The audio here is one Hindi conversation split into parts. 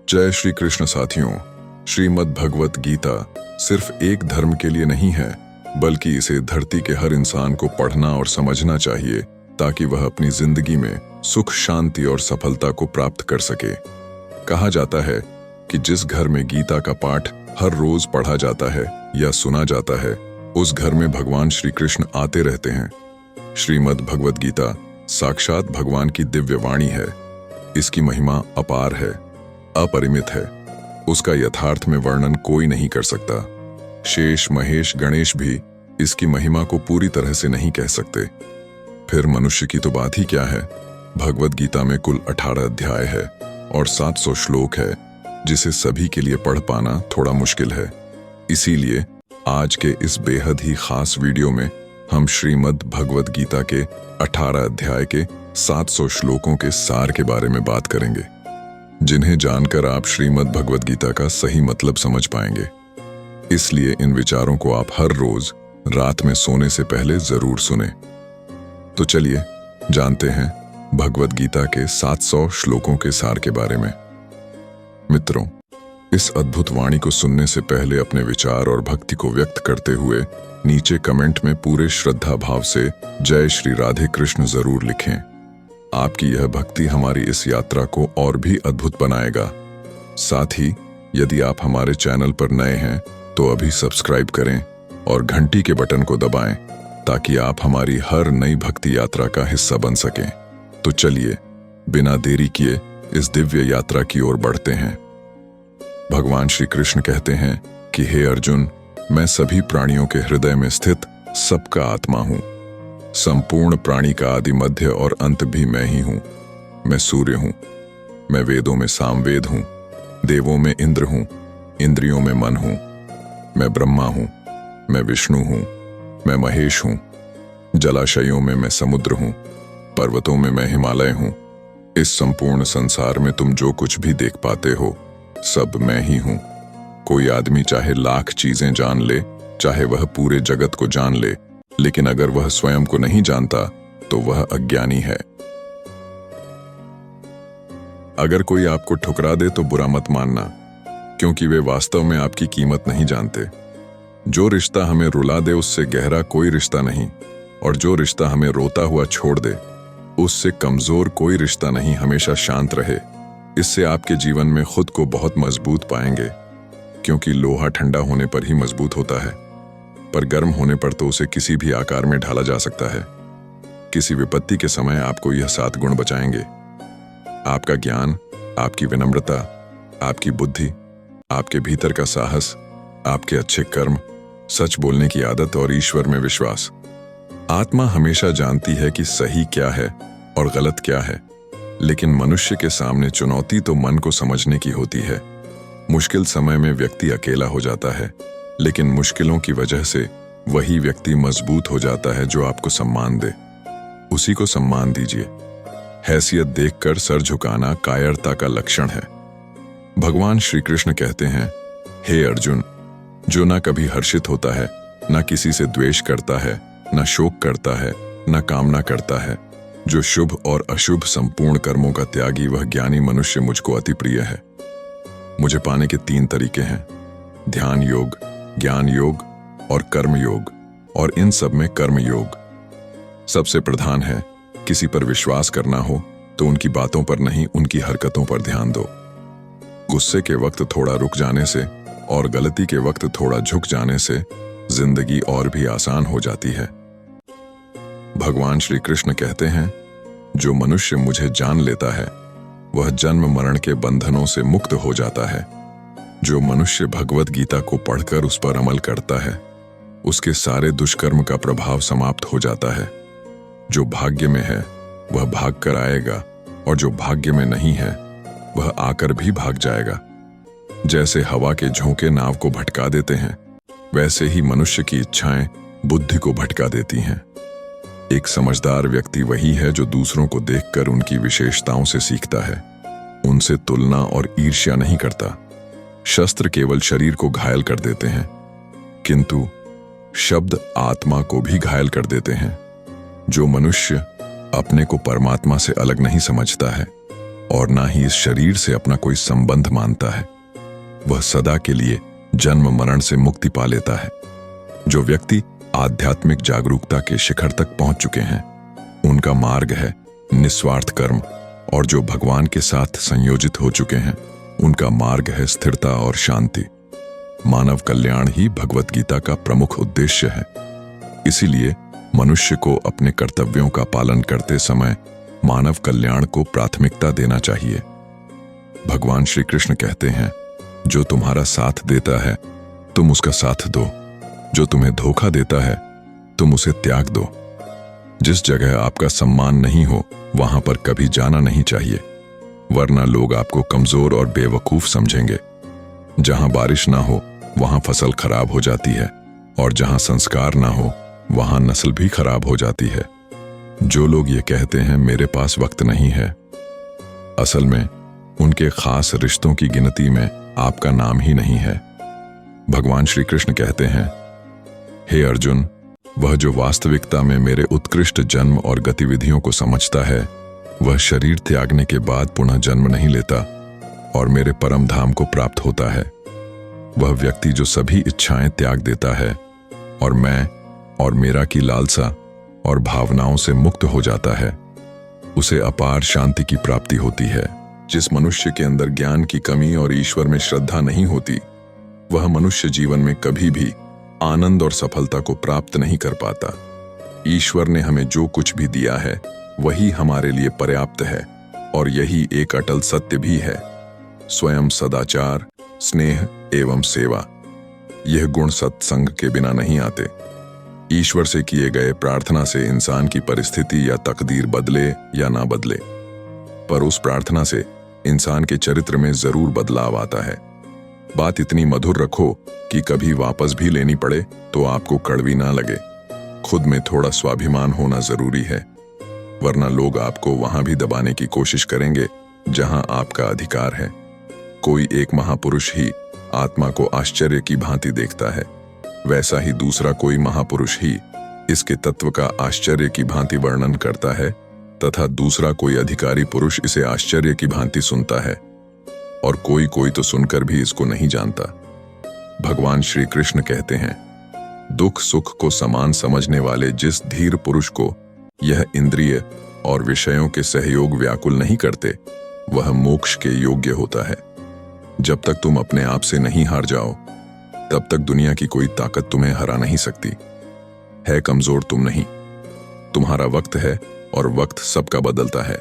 जय श्री कृष्ण साथियों। श्रीमद् भगवत गीता सिर्फ एक धर्म के लिए नहीं है, बल्कि इसे धरती के हर इंसान को पढ़ना और समझना चाहिए ताकि वह अपनी जिंदगी में सुख, शांति और सफलता को प्राप्त कर सके। कहा जाता है कि जिस घर में गीता का पाठ हर रोज पढ़ा जाता है या सुना जाता है, उस घर में भगवान श्री कृष्ण आते रहते हैं। श्रीमद् भगवत गीता साक्षात भगवान की दिव्य वाणी है। इसकी महिमा अपार है, अपरिमित है। उसका यथार्थ में वर्णन कोई नहीं कर सकता। शेष, महेश, गणेश भी इसकी महिमा को पूरी तरह से नहीं कह सकते। फिर मनुष्य की तो बात ही क्या है। भगवत गीता में कुल 18 अध्याय है और 700 श्लोक है, जिसे सभी के लिए पढ़ पाना थोड़ा मुश्किल है। इसीलिए आज के इस बेहद ही खास वीडियो में हम श्रीमद् भगवत गीता के 18 अध्याय के 700 श्लोकों के सार के बारे में बात करेंगे, जिन्हें जानकर आप श्रीमद् भगवत गीता का सही मतलब समझ पाएंगे। इसलिए इन विचारों को आप हर रोज रात में सोने से पहले जरूर सुने। तो चलिए जानते हैं भगवत गीता के 700 श्लोकों के सार के बारे में। मित्रों, इस अद्भुत वाणी को सुनने से पहले अपने विचार और भक्ति को व्यक्त करते हुए नीचे कमेंट में पूरे श्रद्धा भाव से जय श्री राधे कृष्ण जरूर लिखें। आपकी यह भक्ति हमारी इस यात्रा को और भी अद्भुत बनाएगा। साथ ही यदि आप हमारे चैनल पर नए हैं तो अभी सब्सक्राइब करें और घंटी के बटन को दबाएं ताकि आप हमारी हर नई भक्ति यात्रा का हिस्सा बन सकें। तो चलिए बिना देरी किए इस दिव्य यात्रा की ओर बढ़ते हैं। भगवान श्री कृष्ण कहते हैं कि हे अर्जुन, मैं सभी प्राणियों के हृदय में स्थित सबका आत्मा हूं। संपूर्ण प्राणी का आदि, मध्य और अंत भी मैं ही हूं। मैं सूर्य हूं, मैं वेदों में सामवेद हूं, देवों में इंद्र हूं, इंद्रियों में मन हूं। मैं ब्रह्मा हूं, मैं विष्णु हूं, मैं महेश हूं। जलाशयों में मैं समुद्र हूं, पर्वतों में मैं हिमालय हूं। इस संपूर्ण संसार में तुम जो कुछ भी देख पाते हो, सब मैं ही हूं। कोई आदमी चाहे लाख चीजें जान ले, चाहे वह पूरे जगत को जान ले, लेकिन अगर वह स्वयं को नहीं जानता तो वह अज्ञानी है। अगर कोई आपको ठुकरा दे तो बुरा मत मानना, क्योंकि वे वास्तव में आपकी कीमत नहीं जानते। जो रिश्ता हमें रुला दे उससे गहरा कोई रिश्ता नहीं, और जो रिश्ता हमें रोता हुआ छोड़ दे उससे कमजोर कोई रिश्ता नहीं। हमेशा शांत रहे, इससे आपके जीवन में खुद को बहुत मजबूत पाएंगे, क्योंकि लोहा ठंडा होने पर ही मजबूत होता है, पर गर्म होने पर तो उसे किसी भी आकार में ढाला जा सकता है। किसी विपत्ति के समय आपको यह 7 गुण बचाएंगे: आपका ज्ञान, आपकी विनम्रता, आपकी बुद्धि, आपके भीतर का साहस, आपके अच्छे कर्म, सच बोलने की आदत और ईश्वर में विश्वास। आत्मा हमेशा जानती है कि सही क्या है और गलत क्या है, लेकिन मनुष्य के सामने चुनौती तो मन को समझने की होती है। मुश्किल समय में व्यक्ति अकेला हो जाता है, लेकिन मुश्किलों की वजह से वही व्यक्ति मजबूत हो जाता है जो आपको सम्मान दे। उसी को सम्मान दीजिए। हैसियत देखकर सर झुकाना कायरता का लक्षण है। भगवान श्री कृष्ण कहते हैं, हे अर्जुन, जो ना कभी हर्षित होता है, ना किसी से द्वेष करता है, ना शोक करता है, ना कामना करता है, जो शुभ और अशुभ संपूर्ण कर्मों का त्यागी, वह ज्ञानी मनुष्य मुझको अति प्रिय है। मुझे पाने के 3 तरीके हैं: ध्यान योग, ज्ञान योग और कर्म योग, और इन सब में कर्म योग सबसे प्रधान है। किसी पर विश्वास करना हो तो उनकी बातों पर नहीं, उनकी हरकतों पर ध्यान दो। गुस्से के वक्त थोड़ा रुक जाने से और गलती के वक्त थोड़ा झुक जाने से जिंदगी और भी आसान हो जाती है। भगवान श्री कृष्ण कहते हैं, जो मनुष्य मुझे जान लेता है वह जन्म मरण के बंधनों से मुक्त हो जाता है। जो मनुष्य भगवत गीता को पढ़कर उस पर अमल करता है, उसके सारे दुष्कर्म का प्रभाव समाप्त हो जाता है। जो भाग्य में है वह भाग कर आएगा, और जो भाग्य में नहीं है वह आकर भी भाग जाएगा। जैसे हवा के झोंके नाव को भटका देते हैं, वैसे ही मनुष्य की इच्छाएं बुद्धि को भटका देती हैं। एक समझदार व्यक्ति वही है जो दूसरों को देखकर उनकी विशेषताओं से सीखता है, उनसे तुलना और ईर्ष्या नहीं करता। शस्त्र केवल शरीर को घायल कर देते हैं, किंतु शब्द आत्मा को भी घायल कर देते हैं। जो मनुष्य अपने को परमात्मा से अलग नहीं समझता है, और ना ही इस शरीर से अपना कोई संबंध मानता है। वह सदा के लिए जन्म मरण से मुक्ति पा लेता है। जो व्यक्ति आध्यात्मिक जागरूकता के शिखर तक पहुंच चुके हैं, उनका मार्ग है निस्वार्थ कर्म, और जो भगवान के साथ संयोजित हो चुके हैं, उनका मार्ग है स्थिरता और शांति। मानव कल्याण ही भगवत गीता का प्रमुख उद्देश्य है। इसीलिए मनुष्य को अपने कर्तव्यों का पालन करते समय मानव कल्याण को प्राथमिकता देना चाहिए। भगवान श्री कृष्ण कहते हैं, जो तुम्हारा साथ देता है तुम उसका साथ दो, जो तुम्हें धोखा देता है तुम उसे त्याग दो। जिस जगह आपका सम्मान नहीं हो वहां पर कभी जाना नहीं चाहिए, वरना लोग आपको कमजोर और बेवकूफ समझेंगे। जहां बारिश ना हो वहां फसल खराब हो जाती है, और जहां संस्कार ना हो वहां नस्ल भी खराब हो जाती है। जो लोग ये कहते हैं मेरे पास वक्त नहीं है, असल में उनके खास रिश्तों की गिनती में आपका नाम ही नहीं है। भगवान श्री कृष्ण कहते हैं, हे अर्जुन, वह जो वास्तविकता में मेरे उत्कृष्ट जन्म और गतिविधियों को समझता है, वह शरीर त्यागने के बाद पुनः जन्म नहीं लेता और मेरे परम धाम को प्राप्त होता है। वह व्यक्ति जो सभी इच्छाएं त्याग देता है और मैं और मेरा की लालसा और भावनाओं से मुक्त हो जाता है, उसे अपार शांति की प्राप्ति होती है। जिस मनुष्य के अंदर ज्ञान की कमी और ईश्वर में श्रद्धा नहीं होती, वह मनुष्य जीवन में कभी भी आनंद और सफलता को प्राप्त नहीं कर पाता। ईश्वर ने हमें जो कुछ भी दिया है वही हमारे लिए पर्याप्त है, और यही एक अटल सत्य भी है। स्वयं सदाचार, स्नेह एवं सेवा, यह गुण सत्संग के बिना नहीं आते। ईश्वर से किए गए प्रार्थना से इंसान की परिस्थिति या तकदीर बदले या ना बदले, पर उस प्रार्थना से इंसान के चरित्र में जरूर बदलाव आता है। बात इतनी मधुर रखो कि कभी वापस भी लेनी पड़े तो आपको कड़वी ना लगे। खुद में थोड़ा स्वाभिमान होना जरूरी है, वरना लोग आपको वहां भी दबाने की कोशिश करेंगे जहां आपका अधिकार है। कोई एक महापुरुष ही आत्मा को आश्चर्य की भांति देखता है, वैसा ही दूसरा कोई महापुरुष ही इसके तत्व का आश्चर्य की भांति वर्णन करता है, तथा दूसरा कोई अधिकारी पुरुष इसे आश्चर्य की भांति सुनता है, और कोई कोई तो सुनकर भी इसको नहीं जानता। भगवान श्री कृष्ण कहते हैं, दुख सुख को समान समझने वाले जिस धीर पुरुष को यह इंद्रिय और विषयों के सहयोग व्याकुल नहीं करते, वह मोक्ष के योग्य होता है। जब तक तुम अपने आप से नहीं हार जाओ, तब तक दुनिया की कोई ताकत तुम्हें हरा नहीं सकती। है कमजोर तुम नहीं, तुम्हारा वक्त है और वक्त सबका बदलता है।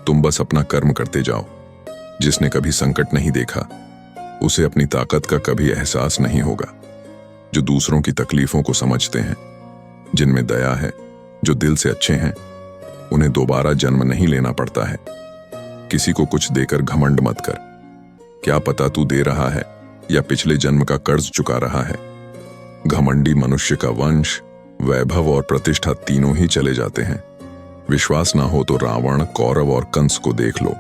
तुम बस अपना कर्म करते जाओ। जिसने कभी संकट नहीं देखा, उसे अपनी ताकत का कभी एहसास नहीं होगा। जो दूसरों की तकलीफों को समझते हैं, जिनमें दया है, जो दिल से अच्छे हैं, उन्हें दोबारा जन्म नहीं लेना पड़ता है। किसी को कुछ देकर घमंड मत कर। क्या पता तू दे रहा है या पिछले जन्म का कर्ज चुका रहा है। घमंडी मनुष्य का वंश, वैभव और प्रतिष्ठा तीनों ही चले जाते हैं। विश्वास ना हो तो रावण, कौरव और कंस को देख लो।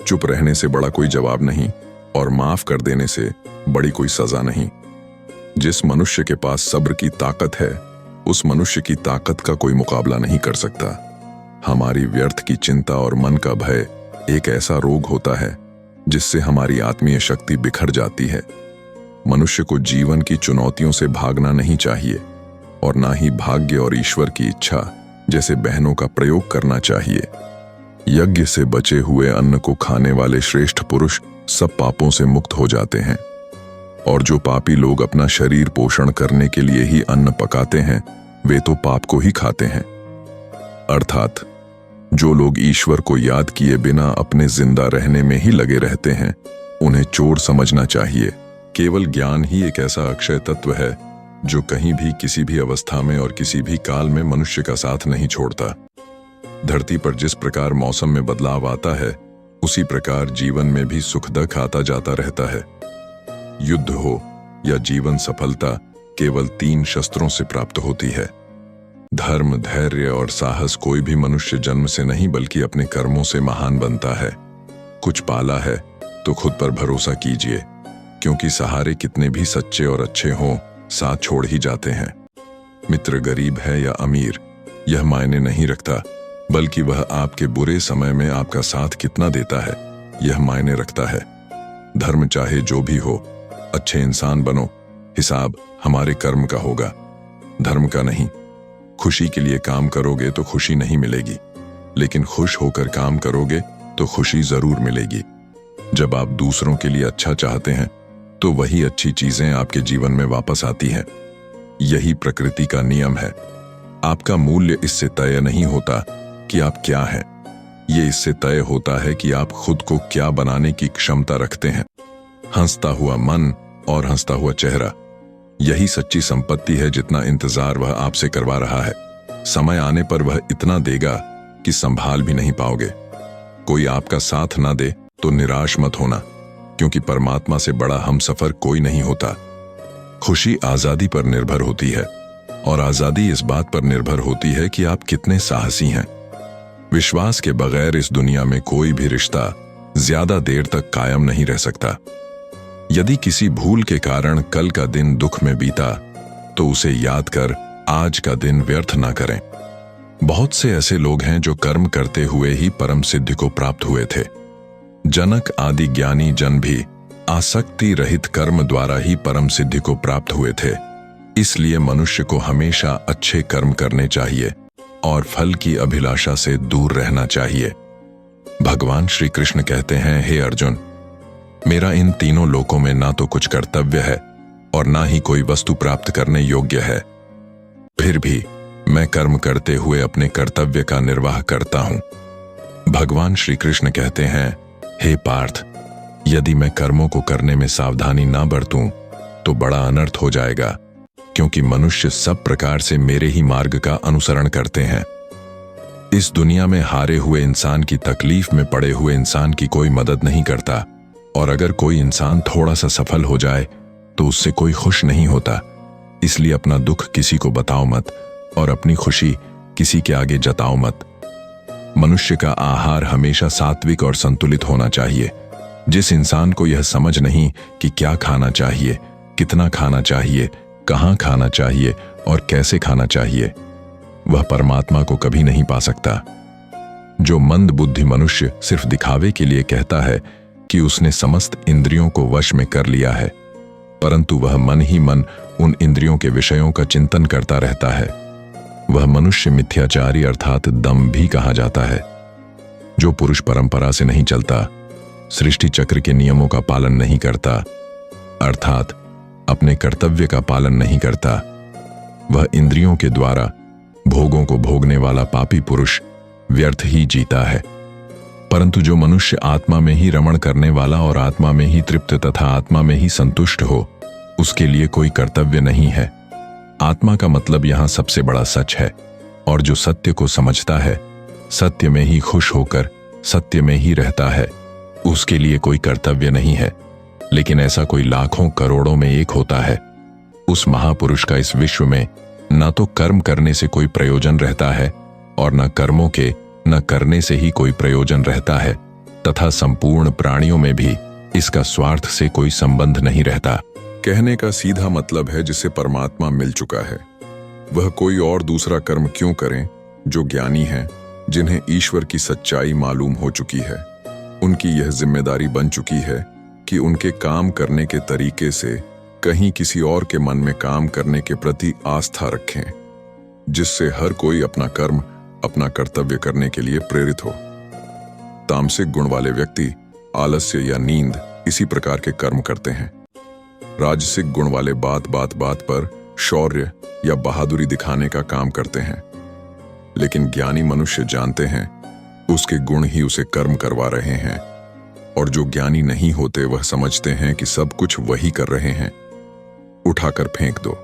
चुप रहने से बड़ा कोई जवाब नहीं, और माफ कर देने से बड़ी कोई सजा नहीं। जिस मनुष्य के पास सब्र की ताकत है, उस मनुष्य की ताकत का कोई मुकाबला नहीं कर सकता। हमारी व्यर्थ की चिंता और मन का भय एक ऐसा रोग होता है जिससे हमारी आत्मीय शक्ति बिखर जाती है। मनुष्य को जीवन की चुनौतियों से भागना नहीं चाहिए, और ना ही भाग्य और ईश्वर की इच्छा जैसे बहनों का प्रयोग करना चाहिए। यज्ञ से बचे हुए अन्न को खाने वाले श्रेष्ठ पुरुष सब पापों से मुक्त हो जाते हैं, और जो पापी लोग अपना शरीर पोषण करने के लिए ही अन्न पकाते हैं, वे तो पाप को ही खाते हैं। अर्थात जो लोग ईश्वर को याद किए बिना अपने जिंदा रहने में ही लगे रहते हैं, उन्हें चोर समझना चाहिए। केवल ज्ञान ही एक ऐसा अक्षय तत्व है जो कहीं भी, किसी भी अवस्था में और किसी भी काल में मनुष्य का साथ नहीं छोड़ता। धरती पर जिस प्रकार मौसम में बदलाव आता है, उसी प्रकार जीवन में भी सुख दुख आता जाता रहता है। युद्ध हो या जीवन सफलता केवल 3 शस्त्रों से प्राप्त होती है। धर्म, धैर्य और साहस कोई भी मनुष्य जन्म से नहीं बल्कि अपने कर्मों से महान बनता है। कुछ पाला है तो खुद पर भरोसा कीजिए, क्योंकि सहारे कितने भी सच्चे और अच्छे हों, साथ छोड़ ही जाते हैं। मित्र गरीब है या अमीर, यह मायने नहीं रखता, बल्कि वह आपके बुरे समय में आपका साथ कितना देता है यह मायने रखता है। धर्म चाहे जो भी हो, अच्छे इंसान बनो, हिसाब हमारे कर्म का होगा, धर्म का नहीं। खुशी के लिए काम करोगे तो खुशी नहीं मिलेगी, लेकिन खुश होकर काम करोगे तो खुशी जरूर मिलेगी। जब आप दूसरों के लिए अच्छा चाहते हैं तो वही अच्छी चीजें आपके जीवन में वापस आती हैं। यही प्रकृति का नियम है। आपका मूल्य इससे तय नहीं होता कि आप क्या हैं, ये इससे तय होता है कि आप खुद को क्या बनाने की क्षमता रखते हैं। हंसता हुआ मन और हंसता हुआ चेहरा, यही सच्ची संपत्ति है। जितना इंतजार वह आपसे करवा रहा है, समय आने पर वह इतना देगा कि संभाल भी नहीं पाओगे। कोई आपका साथ ना दे तो निराश मत होना, क्योंकि परमात्मा से बड़ा हमसफर कोई नहीं होता। खुशी आजादी पर निर्भर होती है, और आजादी इस बात पर निर्भर होती है कि आप कितने साहसी हैं। विश्वास के बगैर इस दुनिया में कोई भी रिश्ता ज्यादा देर तक कायम नहीं रह सकता। यदि किसी भूल के कारण कल का दिन दुख में बीता, तो उसे याद कर आज का दिन व्यर्थ ना करें। बहुत से ऐसे लोग हैं जो कर्म करते हुए ही परम सिद्धि को प्राप्त हुए थे। जनक आदि ज्ञानी जन भी आसक्ति रहित कर्म द्वारा ही परम सिद्धि को प्राप्त हुए थे। इसलिए मनुष्य को हमेशा अच्छे कर्म करने चाहिए और फल की अभिलाषा से दूर रहना चाहिए। भगवान श्री कृष्ण कहते हैं, हे अर्जुन, मेरा इन तीनों लोकों में ना तो कुछ कर्तव्य है और ना ही कोई वस्तु प्राप्त करने योग्य है। फिर भी मैं कर्म करते हुए अपने कर्तव्य का निर्वाह करता हूं। भगवान श्री कृष्ण कहते हैं, हे पार्थ, यदि मैं कर्मों को करने में सावधानी ना बरतूं तो बड़ा अनर्थ हो जाएगा, क्योंकि मनुष्य सब प्रकार से मेरे ही मार्ग का अनुसरण करते हैं। इस दुनिया में हारे हुए इंसान की तकलीफ में पड़े हुए इंसान की कोई मदद नहीं करता, और अगर कोई इंसान थोड़ा सा सफल हो जाए तो उससे कोई खुश नहीं होता। इसलिए अपना दुख किसी को बताओ मत और अपनी खुशी किसी के आगे जताओ मत। मनुष्य का आहार हमेशा सात्विक और संतुलित होना चाहिए। जिस इंसान को यह समझ नहीं कि क्या खाना चाहिए, कितना खाना चाहिए, कहाँ खाना चाहिए और कैसे खाना चाहिए, वह परमात्मा को कभी नहीं पा सकता। जो मंद बुद्धि मनुष्य सिर्फ दिखावे के लिए कहता है कि उसने समस्त इंद्रियों को वश में कर लिया है, परंतु वह मन ही मन उन इंद्रियों के विषयों का चिंतन करता रहता है, वह मनुष्य मिथ्याचारी अर्थात दम भी कहा जाता है। जो पुरुष परंपरा से नहीं चलता, सृष्टि चक्र के नियमों का पालन नहीं करता, अर्थात अपने कर्तव्य का पालन नहीं करता, वह इंद्रियों के द्वारा भोगों को भोगने वाला पापी पुरुष व्यर्थ ही जीता है। परंतु जो मनुष्य आत्मा में ही रमण करने वाला और आत्मा में ही तृप्त तथा आत्मा में ही संतुष्ट हो, उसके लिए कोई कर्तव्य नहीं है। आत्मा का मतलब यहाँ सबसे बड़ा सच है, और जो सत्य को समझता है, सत्य में ही खुश होकर सत्य में ही रहता है, उसके लिए कोई कर्तव्य नहीं है। लेकिन ऐसा कोई लाखों करोड़ों में एक होता है। उस महापुरुष का इस विश्व में न तो कर्म करने से कोई प्रयोजन रहता है और न कर्मों के न करने से ही कोई प्रयोजन रहता है, तथा संपूर्ण प्राणियों में भी इसका स्वार्थ से कोई संबंध नहीं रहता। कहने का सीधा मतलब है, जिसे परमात्मा मिल चुका है वह कोई और दूसरा कर्म क्यों करें। जो ज्ञानी हैं, जिन्हें ईश्वर की सच्चाई मालूम हो चुकी है, उनकी यह जिम्मेदारी बन चुकी है कि उनके काम करने के तरीके से कहीं किसी और के मन में काम करने के प्रति आस्था रखें, जिससे हर कोई अपना कर्म अपना कर्तव्य करने के लिए प्रेरित हो। तामसिक गुण वाले व्यक्ति आलस्य या नींद इसी प्रकार के कर्म करते हैं। राजसिक गुण वाले बात पर शौर्य या बहादुरी दिखाने का काम करते हैं। लेकिन ज्ञानी मनुष्य जानते हैं उसके गुण ही उसे कर्म करवा रहे हैं, और जो ज्ञानी नहीं होते वह समझते हैं कि सब कुछ वही कर रहे हैं। उठाकर फेंक दो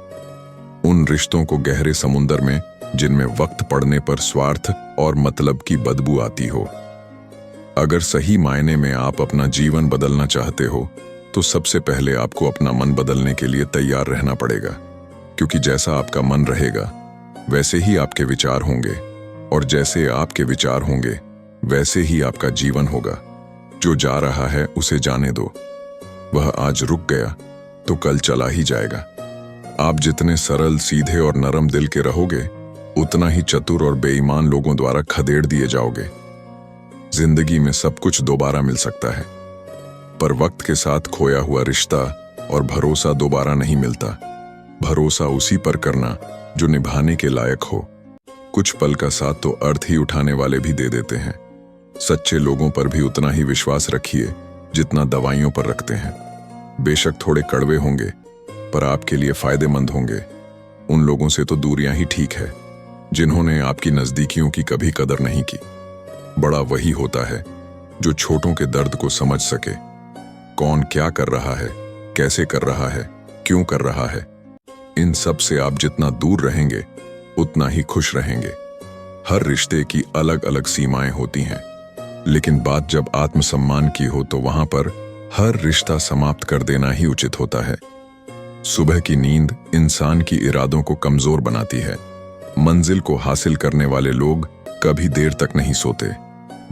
उन रिश्तों को गहरे समुंदर में, जिनमें वक्त पड़ने पर स्वार्थ और मतलब की बदबू आती हो। अगर सही मायने में आप अपना जीवन बदलना चाहते हो, तो सबसे पहले आपको अपना मन बदलने के लिए तैयार रहना पड़ेगा, क्योंकि जैसा आपका मन रहेगा वैसे ही आपके विचार होंगे, और जैसे आपके विचार होंगे वैसे ही आपका जीवन होगा। जो जा रहा है उसे जाने दो, वह आज रुक गया तो कल चला ही जाएगा। आप जितने सरल, सीधे और नरम दिल के रहोगे, उतना ही चतुर और बेईमान लोगों द्वारा खदेड़ दिए जाओगे। जिंदगी में सब कुछ दोबारा मिल सकता है, पर वक्त के साथ खोया हुआ रिश्ता और भरोसा दोबारा नहीं मिलता। भरोसा उसी पर करना जो निभाने के लायक हो। कुछ पल का साथ तो अर्थ ही उठाने वाले भी दे देते हैं। सच्चे लोगों पर भी उतना ही विश्वास रखिए जितना दवाइयों पर रखते हैं। बेशक थोड़े कड़वे होंगे, पर आपके लिए फायदेमंद होंगे। उन लोगों से तो दूरियां ही ठीक है जिन्होंने आपकी नजदीकियों की कभी कदर नहीं की। बड़ा वही होता है जो छोटों के दर्द को समझ सके। कौन क्या कर रहा है, कैसे कर रहा है, क्यों कर रहा है, इन सब से आप जितना दूर रहेंगे उतना ही खुश रहेंगे। हर रिश्ते की अलग अलग सीमाएं होती हैं, लेकिन बात जब आत्मसम्मान की हो तो वहां पर हर रिश्ता समाप्त कर देना ही उचित होता है। सुबह की नींद इंसान की इरादों को कमजोर बनाती है। मंजिल को हासिल करने वाले लोग कभी देर तक नहीं सोते।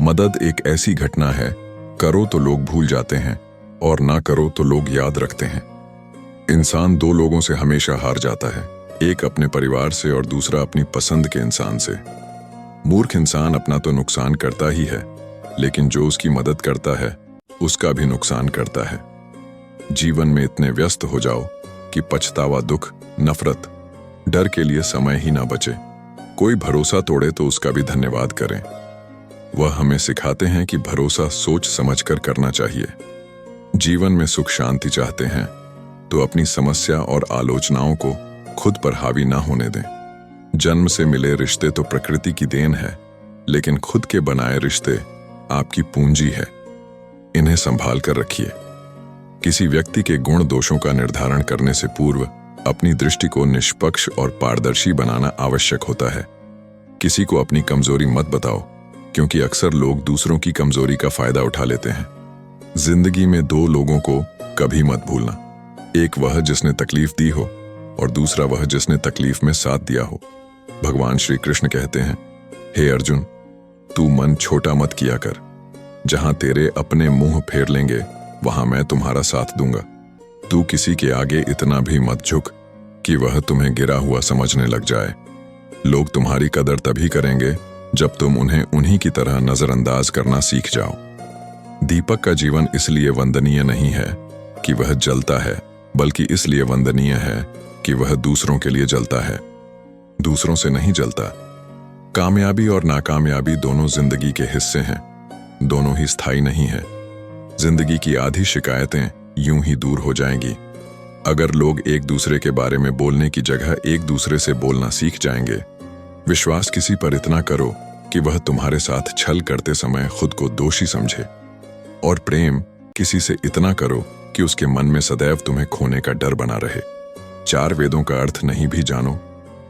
मदद एक ऐसी घटना है, करो तो लोग भूल जाते हैं और ना करो तो लोग याद रखते हैं। इंसान दो लोगों से हमेशा हार जाता है, एक अपने परिवार से और दूसरा अपनी पसंद के इंसान से। मूर्ख इंसान अपना तो नुकसान करता ही है, लेकिन जो उसकी मदद करता है उसका भी नुकसान करता है। जीवन में इतने व्यस्त हो जाओ कि पछतावा, दुख, नफरत, डर के लिए समय ही ना बचे। कोई भरोसा तोड़े तो उसका भी धन्यवाद करें। वह हमें सिखाते हैं कि भरोसा सोच समझकर करना चाहिए। जीवन में सुख शांति चाहते हैं तो अपनी समस्या और आलोचनाओं को खुद पर हावी ना होने दें। जन्म से मिले रिश्ते तो प्रकृति की देन है, लेकिन खुद के बनाए रिश्ते आपकी पूंजी है। इन्हें संभाल कर रखिए। किसी व्यक्ति के गुण दोषों का निर्धारण करने से पूर्व अपनी दृष्टि को निष्पक्ष और पारदर्शी बनाना आवश्यक होता है। किसी को अपनी कमजोरी मत बताओ, क्योंकि अक्सर लोग दूसरों की कमजोरी का फायदा उठा लेते हैं। जिंदगी में दो लोगों को कभी मत भूलना, एक वह जिसने तकलीफ दी हो और दूसरा वह जिसने तकलीफ में साथ दिया हो। भगवान श्री कृष्ण कहते हैं, हे अर्जुन, तू मन छोटा मत किया कर। जहां तेरे अपने मुंह फेर लेंगे वहां मैं तुम्हारा साथ दूंगा। तू किसी के आगे इतना भी मत झुक कि वह तुम्हें गिरा हुआ समझने लग जाए। लोग तुम्हारी कदर तभी करेंगे जब तुम उन्हें उन्हीं की तरह नजरअंदाज करना सीख जाओ। दीपक का जीवन इसलिए वंदनीय नहीं है कि वह जलता है, बल्कि इसलिए वंदनीय है कि वह दूसरों के लिए जलता है, दूसरों से नहीं जलता। कामयाबी और नाकामयाबी दोनों जिंदगी के हिस्से हैं, दोनों ही स्थायी नहीं है। जिंदगी की आधी शिकायतें यूं ही दूर हो जाएंगी अगर लोग एक दूसरे के बारे में बोलने की जगह एक दूसरे से बोलना सीख जाएंगे। विश्वास किसी पर इतना करो कि वह तुम्हारे साथ छल करते समय खुद को दोषी समझे, और प्रेम किसी से इतना करो कि उसके मन में सदैव तुम्हें खोने का डर बना रहे। चार वेदों का अर्थ नहीं भी जानो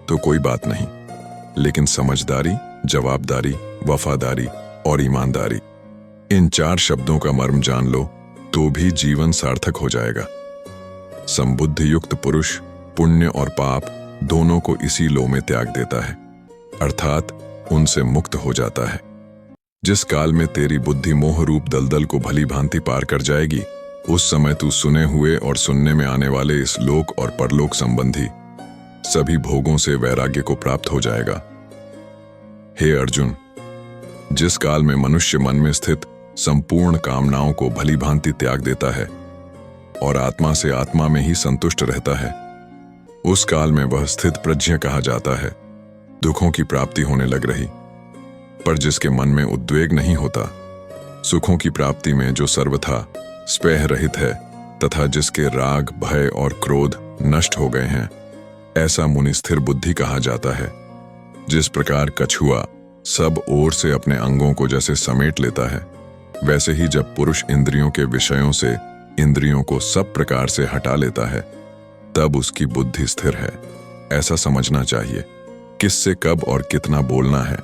तो कोई बात नहीं, लेकिन समझदारी, जवाबदारी, वफादारी और ईमानदारी, इन चार शब्दों का मर्म जान लो तो भी जीवन सार्थक हो जाएगा। संबुद्ध युक्त पुरुष पुण्य और पाप दोनों को इसी लो में त्याग देता है, अर्थात उनसे मुक्त हो जाता है। जिस काल में तेरी बुद्धि मोह रूप दलदल को भली भांति पार कर जाएगी, उस समय तू सुने हुए और सुनने में आने वाले इस लोक और परलोक संबंधी सभी भोगों से वैराग्य को प्राप्त हो जाएगा। हे अर्जुन, जिस काल में मनुष्य मन में स्थित संपूर्ण कामनाओं को भली भांति त्याग देता है और आत्मा से आत्मा में ही संतुष्ट रहता है, उस काल में वह स्थित प्रज्ञ कहा जाता है। दुखों की प्राप्ति होने लग रही, पर जिसके मन में उद्वेग नहीं होता, सुखों की प्राप्ति में जो सर्वथा स्पेह रहित है तथा जिसके राग, भय और क्रोध नष्ट हो गए हैं, ऐसा मुनि स्थिर बुद्धि कहा जाता है। जिस प्रकार कछुआ सब ओर से अपने अंगों को जैसे समेट लेता है, वैसे ही जब पुरुष इंद्रियों के विषयों से इंद्रियों को सब प्रकार से हटा लेता है, तब उसकी बुद्धि स्थिर है। ऐसा समझना चाहिए किससे कब और कितना बोलना है।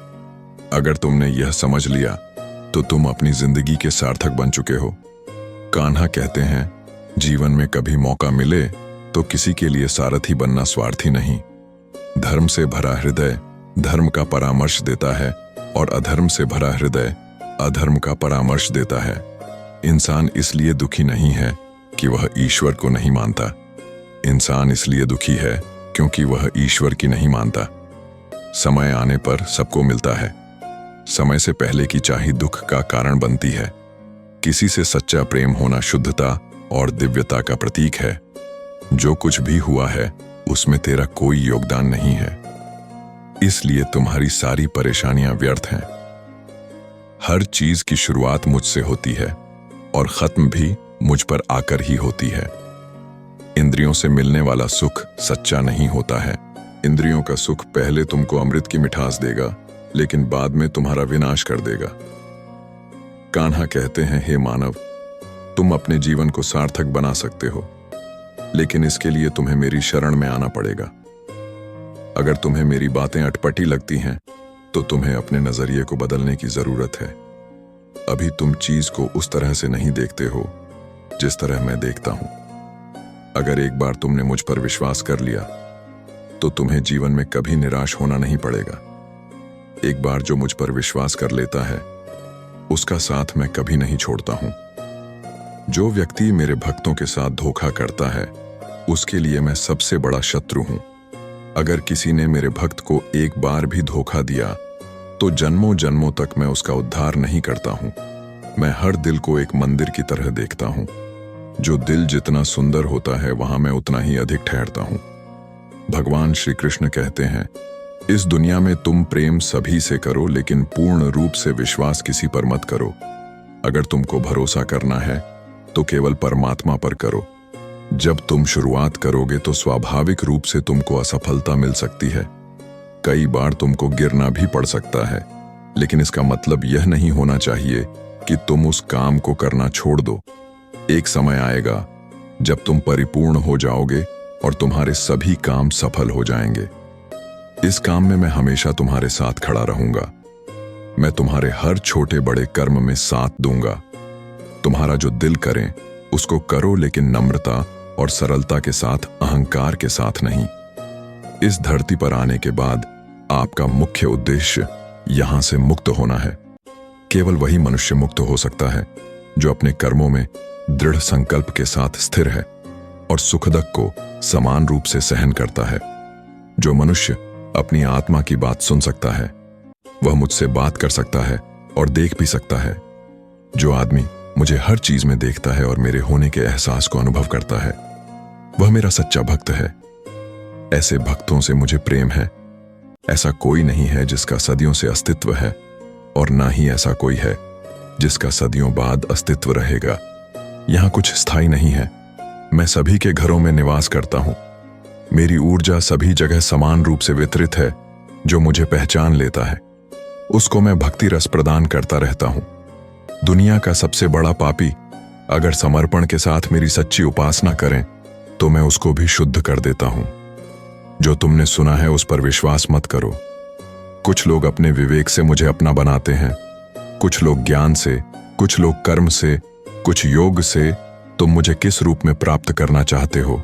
अगर तुमने यह समझ लिया तो तुम अपनी जिंदगी के सार्थक बन चुके हो। कान्हा कहते हैं, जीवन में कभी मौका मिले तो किसी के लिए सारथी बनना स्वार्थी नहीं। धर्म से भरा हृदय धर्म का परामर्श देता है और अधर्म से भरा हृदय अधर्म का परामर्श देता है। इंसान इसलिए दुखी नहीं है कि वह ईश्वर को नहीं मानता, इंसान इसलिए दुखी है क्योंकि वह ईश्वर की नहीं मानता। समय आने पर सबको मिलता है। समय से पहले की चाही दुख का कारण बनती है। किसी से सच्चा प्रेम होना शुद्धता और दिव्यता का प्रतीक है। जो कुछ भी हुआ है उसमें तेरा कोई योगदान नहीं है, इसलिए तुम्हारी सारी परेशानियां व्यर्थ हैं। हर चीज की शुरुआत मुझसे होती है और खत्म भी मुझ पर आकर ही होती है। इंद्रियों से मिलने वाला सुख सच्चा नहीं होता है। इंद्रियों का सुख पहले तुमको अमृत की मिठास देगा, लेकिन बाद में तुम्हारा विनाश कर देगा। कान्हा कहते हैं, हे मानव, तुम अपने जीवन को सार्थक बना सकते हो, लेकिन इसके लिए तुम्हें मेरी शरण में आना पड़ेगा। अगर तुम्हें मेरी बातें अटपटी लगती हैं तो तुम्हें अपने नजरिए को बदलने की जरूरत है। अभी तुम चीज को उस तरह से नहीं देखते हो जिस तरह मैं देखता हूं। अगर एक बार तुमने मुझ पर विश्वास कर लिया तो तुम्हें जीवन में कभी निराश होना नहीं पड़ेगा। एक बार जो मुझ पर विश्वास कर लेता है उसका साथ मैं कभी नहीं छोड़ता हूं। जो व्यक्ति मेरे भक्तों के साथ धोखा करता है उसके लिए मैं सबसे बड़ा शत्रु हूं। अगर किसी ने मेरे भक्त को एक बार भी धोखा दिया तो जन्मों जन्मों तक मैं उसका उद्धार नहीं करता हूं। मैं हर दिल को एक मंदिर की तरह देखता हूं। जो दिल जितना सुंदर होता है वहां मैं उतना ही अधिक ठहरता हूं। भगवान श्री कृष्ण कहते हैं, इस दुनिया में तुम प्रेम सभी से करो, लेकिन पूर्ण रूप से विश्वास किसी पर मत करो। अगर तुमको भरोसा करना है तो केवल परमात्मा पर करो। जब तुम शुरुआत करोगे तो स्वाभाविक रूप से तुमको असफलता मिल सकती है। कई बार तुमको गिरना भी पड़ सकता है, लेकिन इसका मतलब यह नहीं होना चाहिए कि तुम उस काम को करना छोड़ दो। एक समय आएगा जब तुम परिपूर्ण हो जाओगे और तुम्हारे सभी काम सफल हो जाएंगे। इस काम में मैं हमेशा तुम्हारे साथ खड़ा रहूंगा। मैं तुम्हारे हर छोटे बड़े कर्म में साथ दूंगा। तुम्हारा जो दिल करे उसको करो, लेकिन नम्रता और सरलता के साथ, अहंकार के साथ नहीं। इस धरती पर आने के बाद आपका मुख्य उद्देश्य यहां से मुक्त होना है। केवल वही मनुष्य मुक्त हो सकता है जो अपने कर्मों में दृढ़ संकल्प के साथ स्थिर है और सुख दुख को समान रूप से सहन करता है। जो मनुष्य अपनी आत्मा की बात सुन सकता है वह मुझसे बात कर सकता है और देख भी सकता है। जो आदमी मुझे हर चीज में देखता है और मेरे होने के एहसास को अनुभव करता है वह मेरा सच्चा भक्त है। ऐसे भक्तों से मुझे प्रेम है। ऐसा कोई नहीं है जिसका सदियों से अस्तित्व है, और ना ही ऐसा कोई है जिसका सदियों बाद अस्तित्व रहेगा। यहां कुछ स्थायी नहीं है। मैं सभी के घरों में निवास करता हूं। मेरी ऊर्जा सभी जगह समान रूप से वितरित है। जो मुझे पहचान लेता है उसको मैं भक्ति रस प्रदान करता रहता हूं। दुनिया का सबसे बड़ा पापी अगर समर्पण के साथ मेरी सच्ची उपासना करें तो मैं उसको भी शुद्ध कर देता हूं। जो तुमने सुना है उस पर विश्वास मत करो। कुछ लोग अपने विवेक से मुझे अपना बनाते हैं, कुछ लोग ज्ञान से, कुछ लोग कर्म से, कुछ योग से। तुम मुझे किस रूप में प्राप्त करना चाहते हो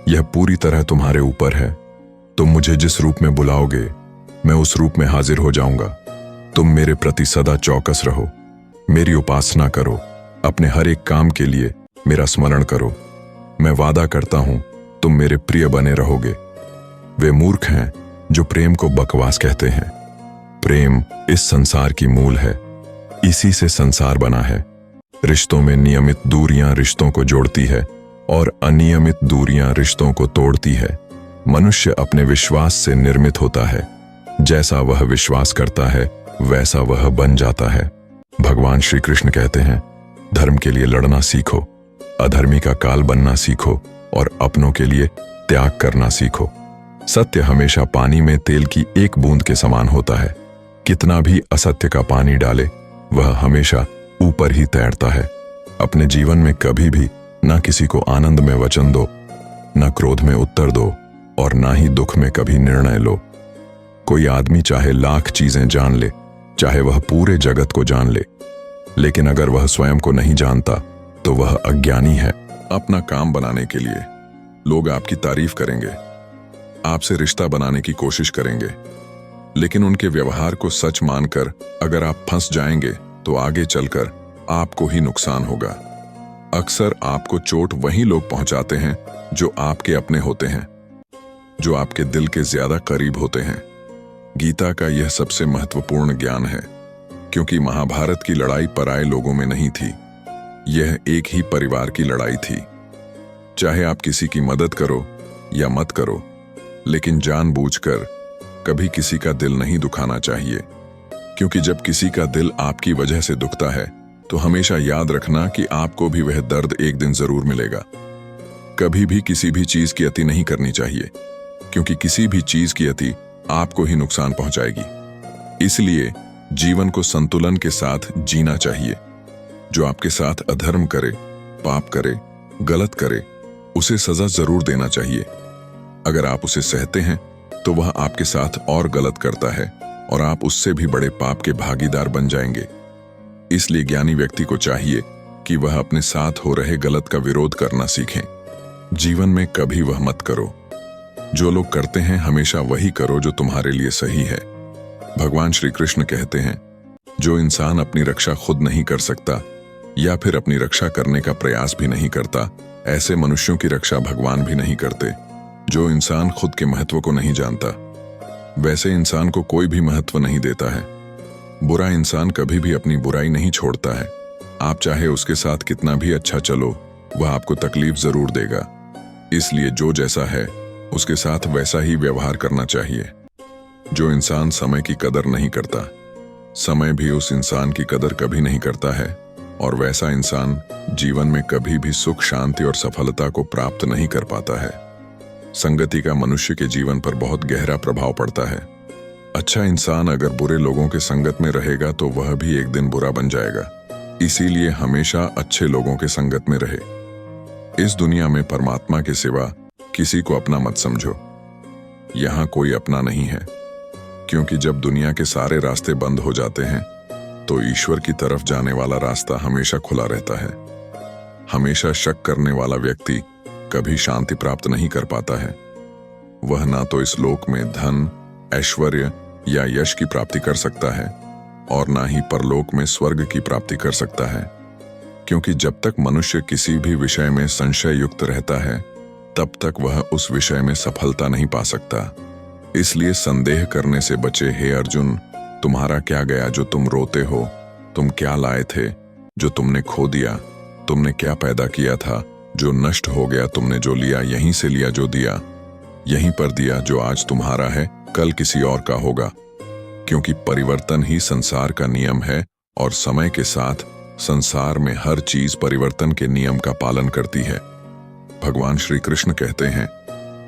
यह पूरी तरह तुम्हारे ऊपर है। तुम मुझे जिस रूप में बुलाओगे मैं उस रूप में हाजिर हो जाऊंगा। तुम मेरे प्रति सदा चौकस रहो, मेरी उपासना करो, अपने हर एक काम के लिए मेरा स्मरण करो। मैं वादा करता हूं तुम मेरे प्रिय बने रहोगे। वे मूर्ख हैं जो प्रेम को बकवास कहते हैं। प्रेम इस संसार की मूल है, इसी से संसार बना है। रिश्तों में नियमित दूरियां रिश्तों को जोड़ती है और अनियमित दूरियां रिश्तों को तोड़ती है। मनुष्य अपने विश्वास से निर्मित होता है। जैसा वह विश्वास करता है वैसा वह बन जाता है। भगवान श्री कृष्ण कहते हैं, धर्म के लिए लड़ना सीखो, अधर्मी का काल बनना सीखो और अपनों के लिए त्याग करना सीखो। सत्य हमेशा पानी में तेल की एक बूंद के समान होता है। कितना भी असत्य का पानी डाले वह हमेशा ऊपर ही तैरता है। अपने जीवन में कभी भी ना किसी को आनंद में वचन दो, ना क्रोध में उत्तर दो और ना ही दुख में कभी निर्णय लो। कोई आदमी चाहे लाख चीजें जान ले, चाहे वह पूरे जगत को जान ले, लेकिन अगर वह स्वयं को नहीं जानता तो वह अज्ञानी है। अपना काम बनाने के लिए लोग आपकी तारीफ करेंगे, आपसे रिश्ता बनाने की कोशिश करेंगे, लेकिन उनके व्यवहार को सच मानकर अगर आप फंस जाएंगे तो आगे चलकर आपको ही नुकसान होगा। अक्सर आपको चोट वही लोग पहुंचाते हैं जो आपके अपने होते हैं, जो आपके दिल के ज्यादा करीब होते हैं। गीता का यह सबसे महत्वपूर्ण ज्ञान है, क्योंकि महाभारत की लड़ाई पराये लोगों में नहीं थी, यह एक ही परिवार की लड़ाई थी। चाहे आप किसी की मदद करो या मत करो, लेकिन जानबूझकर कभी किसी का दिल नहीं दुखाना चाहिए, क्योंकि जब किसी का दिल आपकी वजह से दुखता है तो हमेशा याद रखना कि आपको भी वह दर्द एक दिन जरूर मिलेगा। कभी भी किसी भी चीज की अति नहीं करनी चाहिए, क्योंकि किसी भी चीज की अति आपको ही नुकसान पहुंचाएगी। इसलिए जीवन को संतुलन के साथ जीना चाहिए। जो आपके साथ अधर्म करे, पाप करे, गलत करे, उसे सजा जरूर देना चाहिए। अगर आप उसे सहते हैं तो वह आपके साथ और गलत करता है और आप उससे भी बड़े पाप के भागीदार बन जाएंगे। इसलिए ज्ञानी व्यक्ति को चाहिए कि वह अपने साथ हो रहे गलत का विरोध करना सीखें। जीवन में कभी वह मत करो जो लोग करते हैं, हमेशा वही करो जो तुम्हारे लिए सही है। भगवान श्री कृष्ण कहते हैं, जो इंसान अपनी रक्षा खुद नहीं कर सकता या फिर अपनी रक्षा करने का प्रयास भी नहीं करता, ऐसे मनुष्यों की रक्षा भगवान भी नहीं करते। जो इंसान खुद के महत्व को नहीं जानता, वैसे इंसान को कोई भी महत्व नहीं देता है। बुरा इंसान कभी भी अपनी बुराई नहीं छोड़ता है। आप चाहे उसके साथ कितना भी अच्छा चलो, वह आपको तकलीफ जरूर देगा। इसलिए जो जैसा है उसके साथ वैसा ही व्यवहार करना चाहिए। जो इंसान समय की कदर नहीं करता, समय भी उस इंसान की कदर कभी नहीं करता है, और वैसा इंसान जीवन में कभी भी सुख, शांति और सफलता को प्राप्त नहीं कर पाता है। संगति का मनुष्य के जीवन पर बहुत गहरा प्रभाव पड़ता है। अच्छा इंसान अगर बुरे लोगों के संगत में रहेगा तो वह भी एक दिन बुरा बन जाएगा। इसीलिए हमेशा अच्छे लोगों के संगत में रहे। इस दुनिया में परमात्मा के सिवा किसी को अपना मत समझो। यहाँ कोई अपना नहीं है, क्योंकि जब दुनिया के सारे रास्ते बंद हो जाते हैं तो ईश्वर की तरफ जाने वाला रास्ता हमेशा खुला रहता है। हमेशा शक करने वाला व्यक्ति कभी शांति प्राप्त नहीं कर पाता है। वह ना तो इस लोक में धन, ऐश्वर्य या यश की प्राप्ति कर सकता है और ना ही परलोक में स्वर्ग की प्राप्ति कर सकता है, क्योंकि जब तक मनुष्य किसी भी विषय में संशय युक्त रहता है तब तक वह उस विषय में सफलता नहीं पा सकता। इसलिए संदेह करने से बचे हे अर्जुन। तुम्हारा क्या गया जो तुम रोते हो? तुम क्या लाए थे जो तुमने खो दिया? तुमने क्या पैदा किया था जो नष्ट हो गया? तुमने जो लिया यहीं से लिया, जो दिया यहीं पर दिया। जो आज तुम्हारा है कल किसी और का होगा, क्योंकि परिवर्तन ही संसार का नियम है और समय के साथ संसार में हर चीज परिवर्तन के नियम का पालन करती है। भगवान श्री कृष्ण कहते हैं,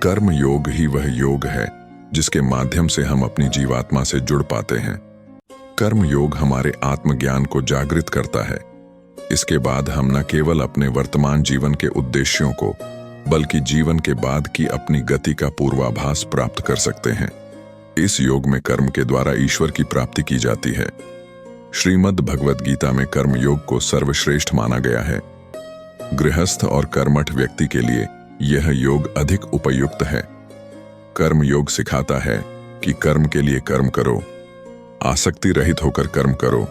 कर्म योग ही वह योग है जिसके माध्यम से हम अपनी जीवात्मा से जुड़ पाते हैं। कर्म योग हमारे आत्मज्ञान को जागृत करता है। इसके बाद हम न केवल अपने वर्तमान जीवन के उद्देश्यों को, बल्कि जीवन के बाद की अपनी गति का पूर्वाभास प्राप्त कर सकते हैं। इस योग में कर्म के द्वारा ईश्वर की प्राप्ति की जाती है। श्रीमद् भगवद गीता में कर्म योग को सर्वश्रेष्ठ माना गया है। गृहस्थ और कर्मठ व्यक्ति के लिए यह योग अधिक उपयुक्त है। कर्म योग सिखाता है कि कर्म के लिए कर्म करो, आसक्ति रहित होकर कर्म करो।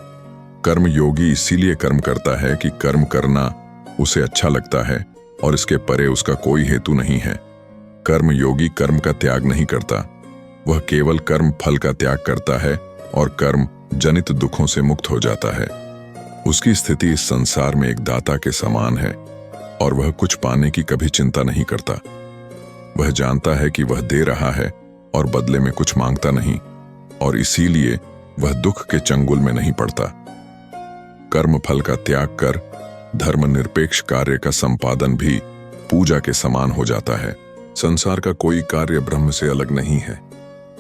कर्म योगी इसीलिए कर्म करता है कि कर्म करना उसे अच्छा लगता है और इसके परे उसका कोई हेतु नहीं है। कर्म योगी कर्म का त्याग नहीं करता, वह केवल कर्म फल का त्याग करता है और कर्म जनित दुखों से मुक्त हो जाता है। उसकी स्थिति इस संसार में एक दाता के समान है और वह कुछ पाने की कभी चिंता नहीं करता। वह जानता है कि वह दे रहा है और बदले में कुछ मांगता नहीं, और इसीलिए वह दुख के चंगुल में नहीं पड़ता। कर्म फल का त्याग कर धर्मनिरपेक्ष कार्य का संपादन भी पूजा के समान हो जाता है। संसार का कोई कार्य ब्रह्म से अलग नहीं है,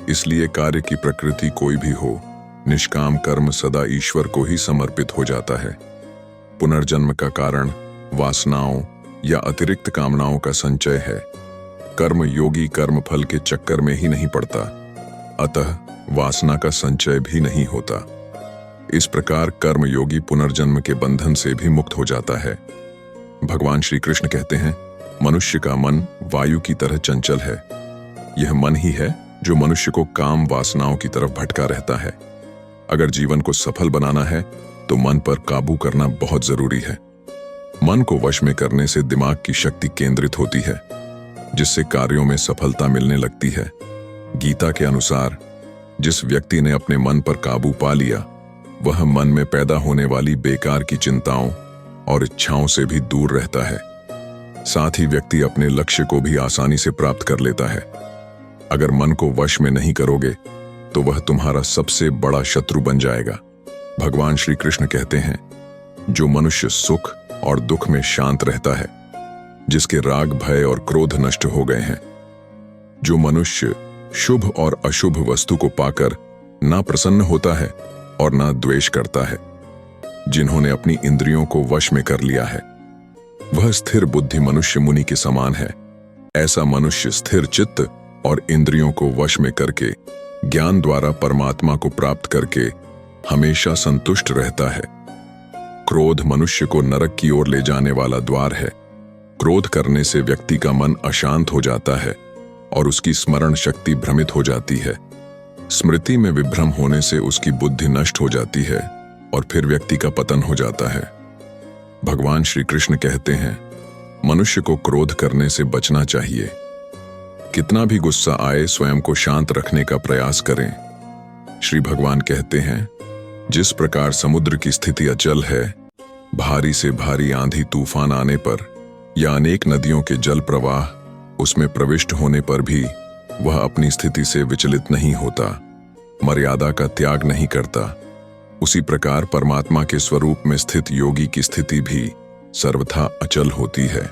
इसलिए कार्य की प्रकृति कोई भी हो, निष्काम कर्म सदा ईश्वर को ही समर्पित हो जाता है। पुनर्जन्म का कारण वासनाओं या अतिरिक्त कामनाओं का संचय है। कर्म योगी कर्म फल के चक्कर में ही नहीं पड़ता, अतः वासना का संचय भी नहीं होता। इस प्रकार कर्म योगी पुनर्जन्म के बंधन से भी मुक्त हो जाता है। भगवान श्री कृष्ण कहते हैं, मनुष्य का मन वायु की तरह चंचल है। यह मन ही है जो मनुष्य को काम वासनाओं की तरफ भटका रहता है। अगर जीवन को सफल बनाना है तो मन पर काबू करना बहुत जरूरी है। मन को वश में करने से दिमाग की शक्ति केंद्रित होती है, जिससे कार्यों में सफलता मिलने लगती है। गीता के अनुसार जिस व्यक्ति ने अपने मन पर काबू पा लिया, वह मन में पैदा होने वाली बेकार की चिंताओं और इच्छाओं से भी दूर रहता है। साथ ही व्यक्ति अपने लक्ष्य को भी आसानी से प्राप्त कर लेता है। अगर मन को वश में नहीं करोगे तो वह तुम्हारा सबसे बड़ा शत्रु बन जाएगा। भगवान श्री कृष्ण कहते हैं, जो मनुष्य सुख और दुख में शांत रहता है, जिसके राग भय और क्रोध नष्ट हो गए हैं, जो मनुष्य शुभ और अशुभ वस्तु को पाकर ना प्रसन्न होता है और ना द्वेष करता है, जिन्होंने अपनी इंद्रियों को वश में कर लिया है, वह स्थिर बुद्धि मनुष्य मुनि के समान है। ऐसा मनुष्य स्थिर चित्त और इंद्रियों को वश में करके ज्ञान द्वारा परमात्मा को प्राप्त करके हमेशा संतुष्ट रहता है। क्रोध मनुष्य को नरक की ओर ले जाने वाला द्वार है। क्रोध करने से व्यक्ति का मन अशांत हो जाता है और उसकी स्मरण शक्ति भ्रमित हो जाती है। स्मृति में विभ्रम होने से उसकी बुद्धि नष्ट हो जाती है और फिर व्यक्ति का पतन हो जाता है। भगवान श्री कृष्ण कहते हैं, मनुष्य को क्रोध करने से बचना चाहिए। कितना भी गुस्सा आए, स्वयं को शांत रखने का प्रयास करें। श्री भगवान कहते हैं, जिस प्रकार समुद्र की स्थिति अचल है, भारी से भारी आंधी तूफान आने पर या अनेक नदियों के जल प्रवाह उसमें प्रविष्ट होने पर भी वह अपनी स्थिति से विचलित नहीं होता, मर्यादा का त्याग नहीं करता, उसी प्रकार परमात्मा के स्वरूप में स्थित योगी की स्थिति भी सर्वथा अचल होती है।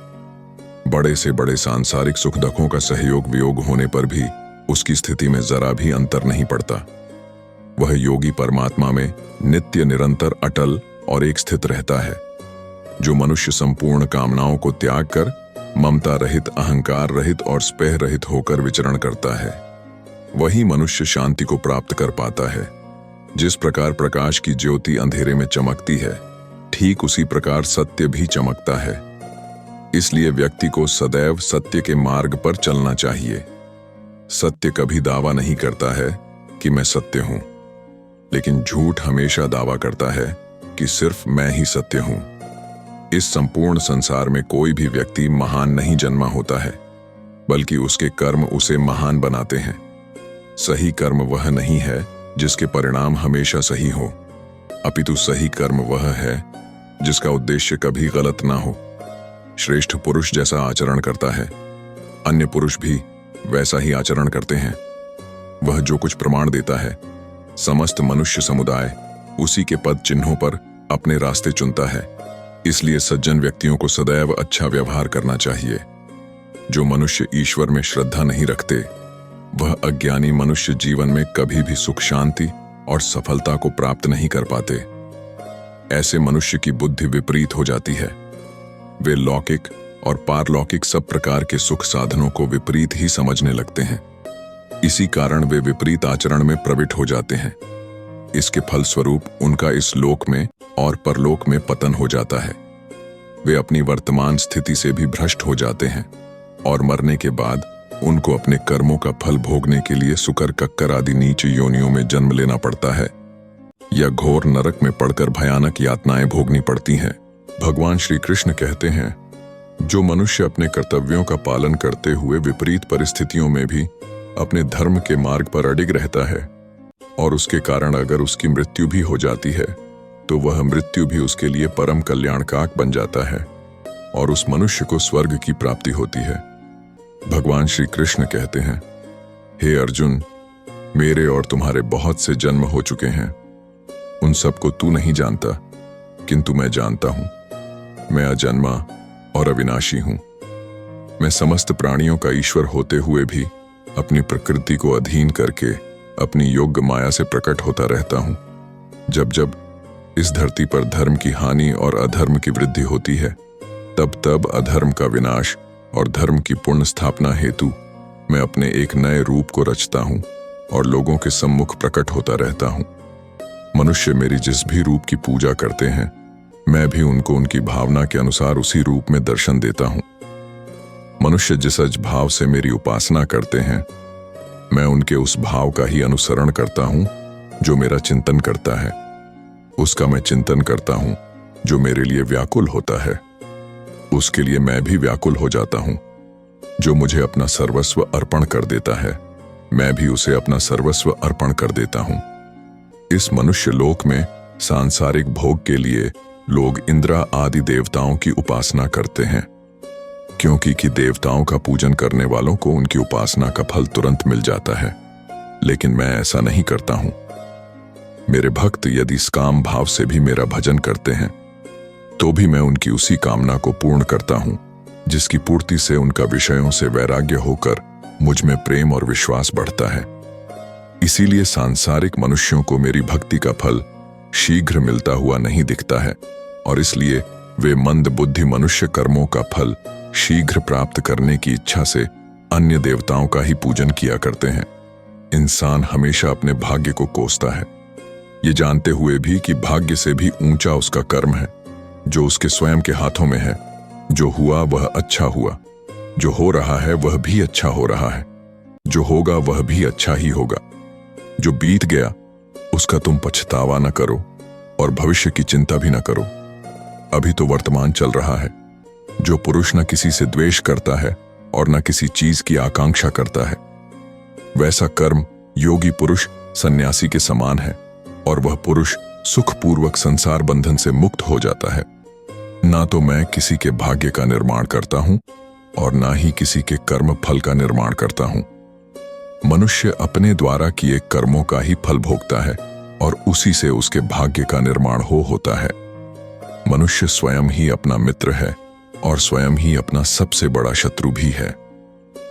बड़े से बड़े सांसारिक सुख दुखों का सहयोग वियोग होने पर भी उसकी स्थिति में जरा भी अंतर नहीं पड़ता। वह योगी परमात्मा में नित्य निरंतर अटल और एक स्थित रहता है। जो मनुष्य संपूर्ण कामनाओं को त्याग कर ममता रहित, अहंकार रहित और स्पेह रहित होकर विचरण करता है, वही मनुष्य शांति को प्राप्त कर पाता है। जिस प्रकार प्रकाश की ज्योति अंधेरे में चमकती है, ठीक उसी प्रकार सत्य भी चमकता है। इसलिए व्यक्ति को सदैव सत्य के मार्ग पर चलना चाहिए। सत्य कभी दावा नहीं करता है कि मैं सत्य हूं, लेकिन झूठ हमेशा दावा करता है कि सिर्फ मैं ही सत्य हूं। इस संपूर्ण संसार में कोई भी व्यक्ति महान नहीं जन्मा होता है, बल्कि उसके कर्म उसे महान बनाते हैं। सही कर्म वह नहीं है जिसके परिणाम हमेशा सही हो, अपितु सही कर्म वह है जिसका उद्देश्य कभी गलत ना हो। श्रेष्ठ पुरुष जैसा आचरण करता है, अन्य पुरुष भी वैसा ही आचरण करते हैं। वह जो कुछ प्रमाण देता है, समस्त मनुष्य समुदाय उसी के पद चिन्हों पर अपने रास्ते चुनता है। इसलिए सज्जन व्यक्तियों को सदैव अच्छा व्यवहार करना चाहिए। जो मनुष्य ईश्वर में श्रद्धा नहीं रखते, वह अज्ञानी मनुष्य जीवन में कभी भी सुख शांति और सफलता को प्राप्त नहीं कर पाते। ऐसे मनुष्य की बुद्धि विपरीत हो जाती है। वे लौकिक और पारलौकिक सब प्रकार के सुख साधनों को विपरीत ही समझने लगते हैं। इसी कारण वे विपरीत आचरण में प्रवृत्त हो जाते हैं। इसके फलस्वरूप उनका इस लोक में और परलोक में पतन हो जाता है। वे अपनी वर्तमान स्थिति से भी भ्रष्ट हो जाते हैं और मरने के बाद उनको अपने कर्मों का फल भोगने के लिए सुकर, कक्कर आदि नीच योनियों में जन्म लेना पड़ता है या घोर नरक में पड़कर भयानक यातनाएं भोगनी पड़ती हैं। भगवान श्री कृष्ण कहते हैं, जो मनुष्य अपने कर्तव्यों का पालन करते हुए विपरीत परिस्थितियों में भी अपने धर्म के मार्ग पर अडिग रहता है और उसके कारण अगर उसकी मृत्यु भी हो जाती है, तो वह मृत्यु भी उसके लिए परम कल्याणकारक बन जाता है और उस मनुष्य को स्वर्ग की प्राप्ति होती है। भगवान श्री कृष्ण कहते हैं, हे अर्जुन, मेरे और तुम्हारे बहुत से जन्म हो चुके हैं। उन सबको तू नहीं जानता, किंतु मैं जानता हूं। मैं अजन्मा और अविनाशी हूं। मैं समस्त प्राणियों का ईश्वर होते हुए भी अपनी प्रकृति को अधीन करके अपनी योग्य माया से प्रकट होता रहता हूं। जब जब इस धरती पर धर्म की हानि और अधर्म की वृद्धि होती है, तब तब अधर्म का विनाश और धर्म की पूर्ण स्थापना हेतु मैं अपने एक नए रूप को रचता हूं और लोगों के सम्मुख प्रकट होता रहता हूं। मनुष्य मेरी जिस भी रूप की पूजा करते हैं, मैं भी उनको उनकी भावना के अनुसार उसी रूप में दर्शन देता हूं। मनुष्य जिस भाव से मेरी उपासना करते हैं, मैं उनके उस भाव का ही अनुसरण करता हूं जो मेरा चिंतन करता है। उसका मैं चिंतन करता हूं जो मेरे लिए व्याकुल होता है। उसके लिए मैं भी व्याकुल हो जाता हूं। जो मुझे अपना सर्वस्व अर्पण कर देता है, मैं भी उसे अपना सर्वस्व अर्पण कर देता हूं। इस मनुष्य लोक में सांसारिक भोग के लिए लोग इंद्र आदि देवताओं की उपासना करते हैं, क्योंकि देवताओं का पूजन करने वालों को उनकी उपासना का फल तुरंत मिल जाता है। लेकिन मैं ऐसा नहीं करता हूं। मेरे भक्त यदि इस काम भाव से भी मेरा भजन करते हैं तो भी मैं उनकी उसी कामना को पूर्ण करता हूं जिसकी पूर्ति से उनका विषयों से वैराग्य होकर मुझ में प्रेम और विश्वास बढ़ता है। इसीलिए सांसारिक मनुष्यों को मेरी भक्ति का फल शीघ्र मिलता हुआ नहीं दिखता है और इसलिए वे मंद बुद्धि मनुष्य कर्मों का फल शीघ्र प्राप्त करने की इच्छा से अन्य देवताओं का ही पूजन किया करते हैं। इंसान हमेशा अपने भाग्य को कोसता है, ये जानते हुए भी कि भाग्य से भी ऊंचा उसका कर्म है जो उसके स्वयं के हाथों में है। जो हुआ वह अच्छा हुआ, जो हो रहा है वह भी अच्छा हो रहा है, जो होगा वह भी अच्छा ही होगा। जो बीत गया उसका तुम पछतावा न करो और भविष्य की चिंता भी न करो। अभी तो वर्तमान चल रहा है। जो पुरुष न किसी से द्वेष करता है और न किसी चीज की आकांक्षा करता है, वैसा कर्म योगी पुरुष सन्यासी के समान है और वह पुरुष सुखपूर्वक संसार बंधन से मुक्त हो जाता है। ना तो मैं किसी के भाग्य का निर्माण करता हूं और ना ही किसी के कर्म फल का निर्माण करता हूं। मनुष्य अपने द्वारा किए कर्मों का ही फल भोगता है और उसी से उसके भाग्य का निर्माण होता है। मनुष्य स्वयं ही अपना मित्र है और स्वयं ही अपना सबसे बड़ा शत्रु भी है।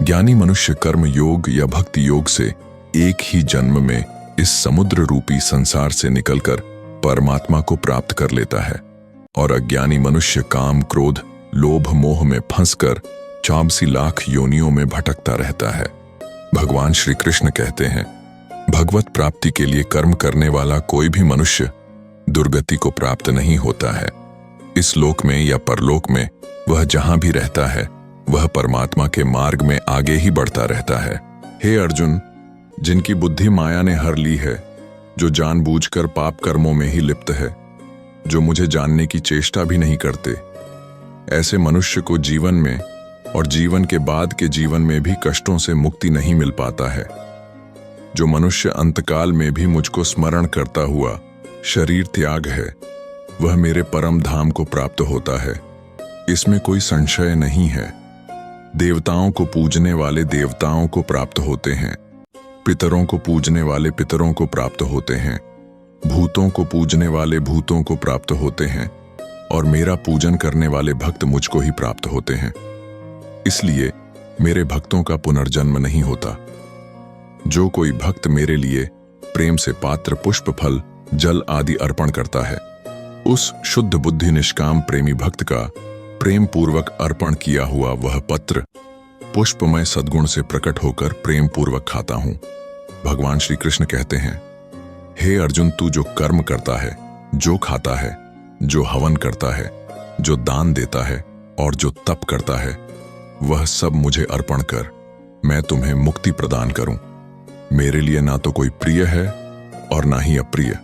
ज्ञानी मनुष्य कर्म योग या भक्ति योग से एक ही जन्म में इस समुद्र रूपी संसार से निकलकर परमात्मा को प्राप्त कर लेता है और अज्ञानी मनुष्य काम क्रोध लोभ मोह में फंसकर 84 लाख योनियों में भटकता रहता है। भगवान श्री कृष्ण कहते हैं, भगवत प्राप्ति के लिए कर्म करने वाला कोई भी मनुष्य दुर्गति को प्राप्त नहीं होता है। इस लोक में या परलोक में वह जहां भी रहता है वह परमात्मा के मार्ग में आगे ही बढ़ता रहता है। हे अर्जुन, जिनकी बुद्धि माया ने हर ली है, जो जानबूझकर पाप कर्मों में ही लिप्त है, जो मुझे जानने की चेष्टा भी नहीं करते, ऐसे मनुष्य को जीवन में और जीवन के बाद के जीवन में भी कष्टों से मुक्ति नहीं मिल पाता है। जो मनुष्य अंतकाल में भी मुझको स्मरण करता हुआ शरीर त्याग है, वह मेरे परम धाम को प्राप्त होता है, इसमें कोई संशय नहीं है। देवताओं को पूजने वाले देवताओं को प्राप्त होते हैं, पितरों को पूजने वाले पितरों को प्राप्त होते हैं, भूतों को पूजने वाले भूतों को प्राप्त होते हैं और मेरा पूजन करने वाले भक्त मुझको ही प्राप्त होते हैं। इसलिए मेरे भक्तों का पुनर्जन्म नहीं होता। जो कोई भक्त मेरे लिए प्रेम से पात्र पुष्प फल जल आदि अर्पण करता है, उस शुद्ध बुद्धि निष्काम प्रेमी भक्त का प्रेम पूर्वक अर्पण किया हुआ वह पत्र पुष्पमय सद्गुण से प्रकट होकर प्रेम पूर्वक खाता हूं। भगवान श्री कृष्ण कहते हैं, हे अर्जुन, तू जो कर्म करता है, जो खाता है, जो हवन करता है, जो दान देता है और जो तप करता है, वह सब मुझे अर्पण कर, मैं तुम्हें मुक्ति प्रदान करूं। मेरे लिए ना तो कोई प्रिय है और ना ही अप्रिय,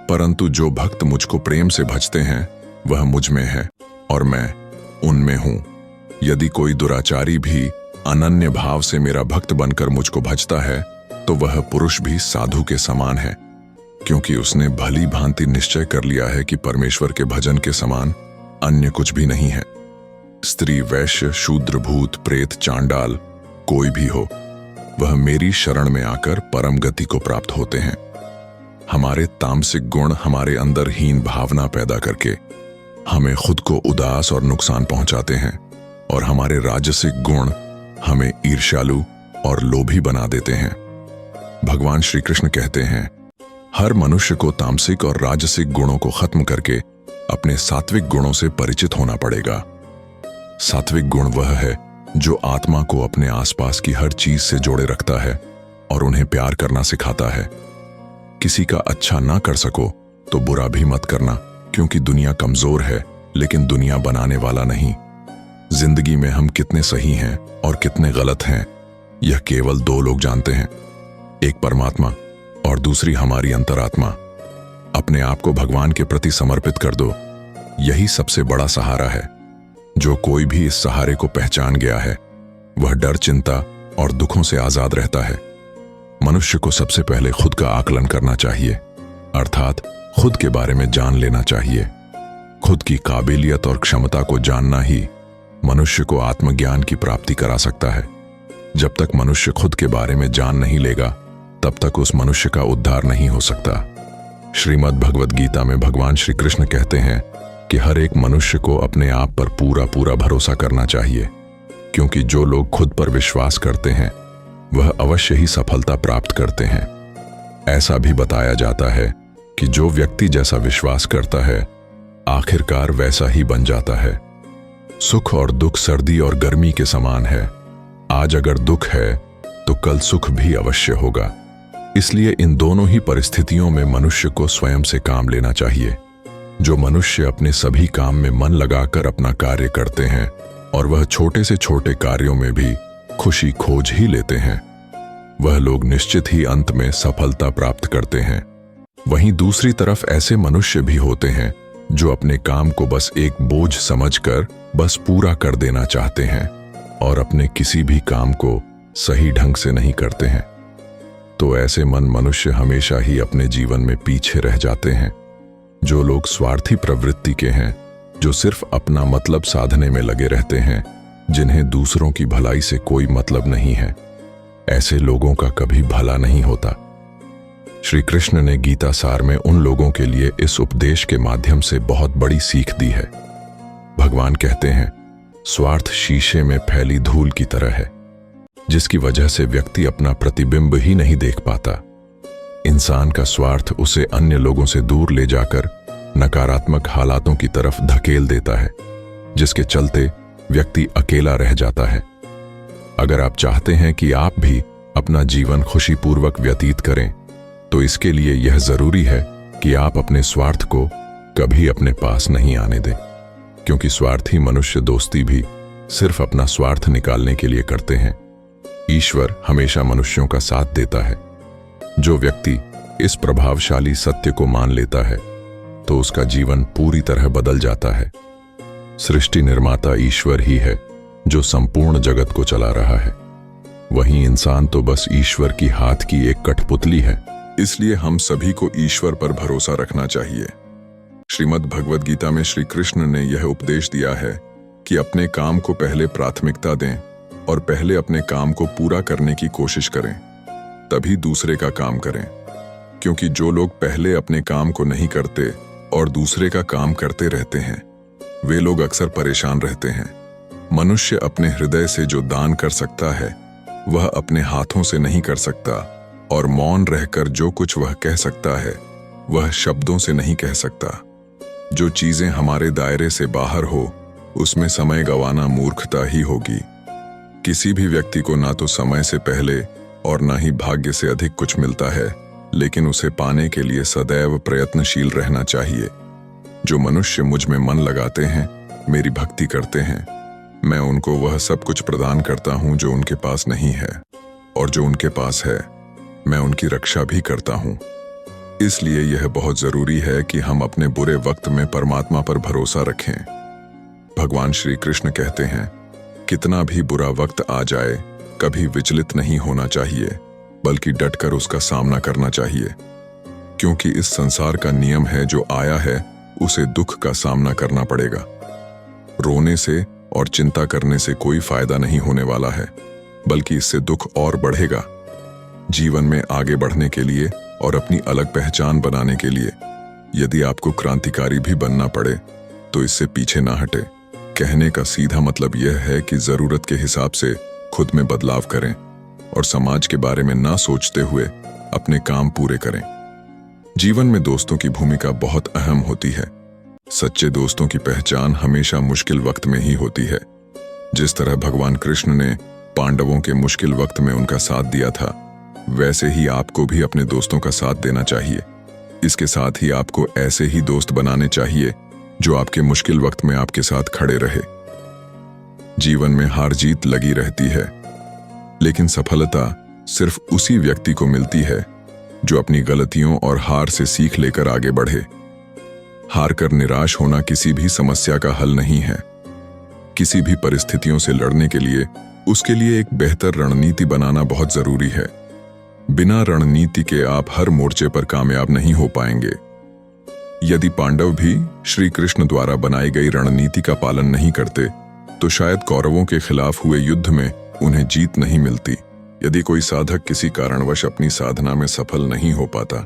परंतु जो भक्त मुझको प्रेम से भजते हैं वह मुझ में है और मैं उनमें हूं। यदि कोई दुराचारी भी अनन्य भाव से मेरा भक्त बनकर मुझको भजता है तो वह पुरुष भी साधु के समान है, क्योंकि उसने भली भांति निश्चय कर लिया है कि परमेश्वर के भजन के समान अन्य कुछ भी नहीं है। स्त्री वैश्य शूद्र भूत प्रेत चांडाल कोई भी हो, वह मेरी शरण में आकर परम गति को प्राप्त होते हैं। हमारे तामसिक गुण हमारे अंदर हीन भावना पैदा करके हमें खुद को उदास और नुकसान पहुंचाते हैं और हमारे राजसिक गुण हमें ईर्ष्यालु और लोभी बना देते हैं। भगवान श्री कृष्ण कहते हैं, हर मनुष्य को तामसिक और राजसिक गुणों को खत्म करके अपने सात्विक गुणों से परिचित होना पड़ेगा। सात्विक गुण वह है जो आत्मा को अपने आसपास की हर चीज से जोड़े रखता है और उन्हें प्यार करना सिखाता है। किसी का अच्छा ना कर सको तो बुरा भी मत करना, क्योंकि दुनिया कमजोर है लेकिन दुनिया बनाने वाला नहीं। जिंदगी में हम कितने सही हैं और कितने गलत हैं यह केवल दो लोग जानते हैं, एक परमात्मा और दूसरी हमारी अंतरात्मा। अपने आप को भगवान के प्रति समर्पित कर दो, यही सबसे बड़ा सहारा है। जो कोई भी इस सहारे को पहचान गया है वह डर चिंता और दुखों से आजाद रहता है। मनुष्य को सबसे पहले खुद का आकलन करना चाहिए, अर्थात खुद के बारे में जान लेना चाहिए। खुद की काबिलियत और क्षमता को जानना ही मनुष्य को आत्मज्ञान की प्राप्ति करा सकता है। जब तक मनुष्य खुद के बारे में जान नहीं लेगा, तब तक उस मनुष्य का उद्धार नहीं हो सकता। श्रीमद् भगवद गीता में भगवान श्री कृष्ण कहते हैं कि हर एक मनुष्य को अपने आप पर पूरा पूरा भरोसा करना चाहिए, क्योंकि जो लोग खुद पर विश्वास करते हैं वह अवश्य ही सफलता प्राप्त करते हैं। ऐसा भी बताया जाता है कि जो व्यक्ति जैसा विश्वास करता है, आखिरकार वैसा ही बन जाता है। सुख और दुख सर्दी और गर्मी के समान है। आज अगर दुख है तो कल सुख भी अवश्य होगा। इसलिए इन दोनों ही परिस्थितियों में मनुष्य को स्वयं से काम लेना चाहिए। जो मनुष्य अपने सभी काम में मन लगाकर अपना कार्य करते हैं और वह छोटे से छोटे कार्यों में भी खुशी खोज ही लेते हैं, वह लोग निश्चित ही अंत में सफलता प्राप्त करते हैं। वहीं दूसरी तरफ ऐसे मनुष्य भी होते हैं जो अपने काम को बस एक बोझ समझकर बस पूरा कर देना चाहते हैं और अपने किसी भी काम को सही ढंग से नहीं करते हैं। तो ऐसे मनुष्य हमेशा ही अपने जीवन में पीछे रह जाते हैं। जो लोग स्वार्थी प्रवृत्ति के हैं, जो सिर्फ अपना मतलब साधने में लगे रहते हैं, जिन्हें दूसरों की भलाई से कोई मतलब नहीं है, ऐसे लोगों का कभी भला नहीं होता। श्री कृष्ण ने गीता सार में उन लोगों के लिए इस उपदेश के माध्यम से बहुत बड़ी सीख दी है। भगवान कहते हैं, स्वार्थ शीशे में फैली धूल की तरह है, जिसकी वजह से व्यक्ति अपना प्रतिबिंब ही नहीं देख पाता। इंसान का स्वार्थ उसे अन्य लोगों से दूर ले जाकर नकारात्मक हालातों की तरफ धकेल देता है, जिसके चलते व्यक्ति अकेला रह जाता है। अगर आप चाहते हैं कि आप भी अपना जीवन खुशीपूर्वक व्यतीत करें, तो इसके लिए यह जरूरी है कि आप अपने स्वार्थ को कभी अपने पास नहीं आने दें, क्योंकि स्वार्थी मनुष्य दोस्ती भी सिर्फ अपना स्वार्थ निकालने के लिए करते हैं। ईश्वर हमेशा मनुष्यों का साथ देता है। जो व्यक्ति इस प्रभावशाली सत्य को मान लेता है, तो उसका जीवन पूरी तरह बदल जाता है। सृष्टि निर्माता ईश्वर ही है जो संपूर्ण जगत को चला रहा है। वहीं इंसान तो बस ईश्वर की हाथ की एक कठपुतली है। इसलिए हम सभी को ईश्वर पर भरोसा रखना चाहिए। श्रीमद् भगवद गीता में श्री कृष्ण ने यह उपदेश दिया है कि अपने काम को पहले प्राथमिकता दें और पहले अपने काम को पूरा करने की कोशिश करें, तभी दूसरे का काम करें। क्योंकि जो लोग पहले अपने काम को नहीं करते और दूसरे का काम करते रहते हैं, वे लोग अक्सर परेशान रहते हैं। मनुष्य अपने हृदय से जो दान कर सकता है, वह अपने हाथों से नहीं कर सकता, और मौन रहकर जो कुछ वह कह सकता है, वह शब्दों से नहीं कह सकता। जो चीजें हमारे दायरे से बाहर हो, उसमें समय गंवाना मूर्खता ही होगी। किसी भी व्यक्ति को ना तो समय से पहले और ना ही भाग्य से अधिक कुछ मिलता है, लेकिन उसे पाने के लिए सदैव प्रयत्नशील रहना चाहिए। जो मनुष्य मुझ में मन लगाते हैं, मेरी भक्ति करते हैं, मैं उनको वह सब कुछ प्रदान करता हूं जो उनके पास नहीं है, और जो उनके पास है, मैं उनकी रक्षा भी करता हूं। इसलिए यह बहुत जरूरी है कि हम अपने बुरे वक्त में परमात्मा पर भरोसा रखें। भगवान श्री कृष्ण कहते हैं, कितना भी बुरा वक्त आ जाए, कभी विचलित नहीं होना चाहिए, बल्कि डटकर उसका सामना करना चाहिए। क्योंकि इस संसार का नियम है, जो आया है उसे दुख का सामना करना पड़ेगा। रोने से और चिंता करने से कोई फायदा नहीं होने वाला है, बल्कि इससे दुख और बढ़ेगा। जीवन में आगे बढ़ने के लिए और अपनी अलग पहचान बनाने के लिए यदि आपको क्रांतिकारी भी बनना पड़े, तो इससे पीछे ना हटे। कहने का सीधा मतलब यह है कि जरूरत के हिसाब से खुद में बदलाव करें और समाज के बारे में ना सोचते हुए अपने काम पूरे करें। जीवन में दोस्तों की भूमिका बहुत अहम होती है। सच्चे दोस्तों की पहचान हमेशा मुश्किल वक्त में ही होती है। जिस तरह भगवान कृष्ण ने पांडवों के मुश्किल वक्त में उनका साथ दिया था, वैसे ही आपको भी अपने दोस्तों का साथ देना चाहिए। इसके साथ ही आपको ऐसे ही दोस्त बनाने चाहिए जो आपके मुश्किल वक्त में आपके साथ खड़े रहे। जीवन में हार जीत लगी रहती है, लेकिन सफलता सिर्फ उसी व्यक्ति को मिलती है जो अपनी गलतियों और हार से सीख लेकर आगे बढ़े। हार कर निराश होना किसी भी समस्या का हल नहीं है। किसी भी परिस्थितियों से लड़ने के लिए उसके लिए एक बेहतर रणनीति बनाना बहुत जरूरी है। बिना रणनीति के आप हर मोर्चे पर कामयाब नहीं हो पाएंगे। यदि पांडव भी श्री कृष्ण द्वारा बनाई गई रणनीति का पालन नहीं करते तो शायद कौरवों के खिलाफ हुए युद्ध में उन्हें जीत नहीं मिलती। यदि कोई साधक किसी कारणवश अपनी साधना में सफल नहीं हो पाता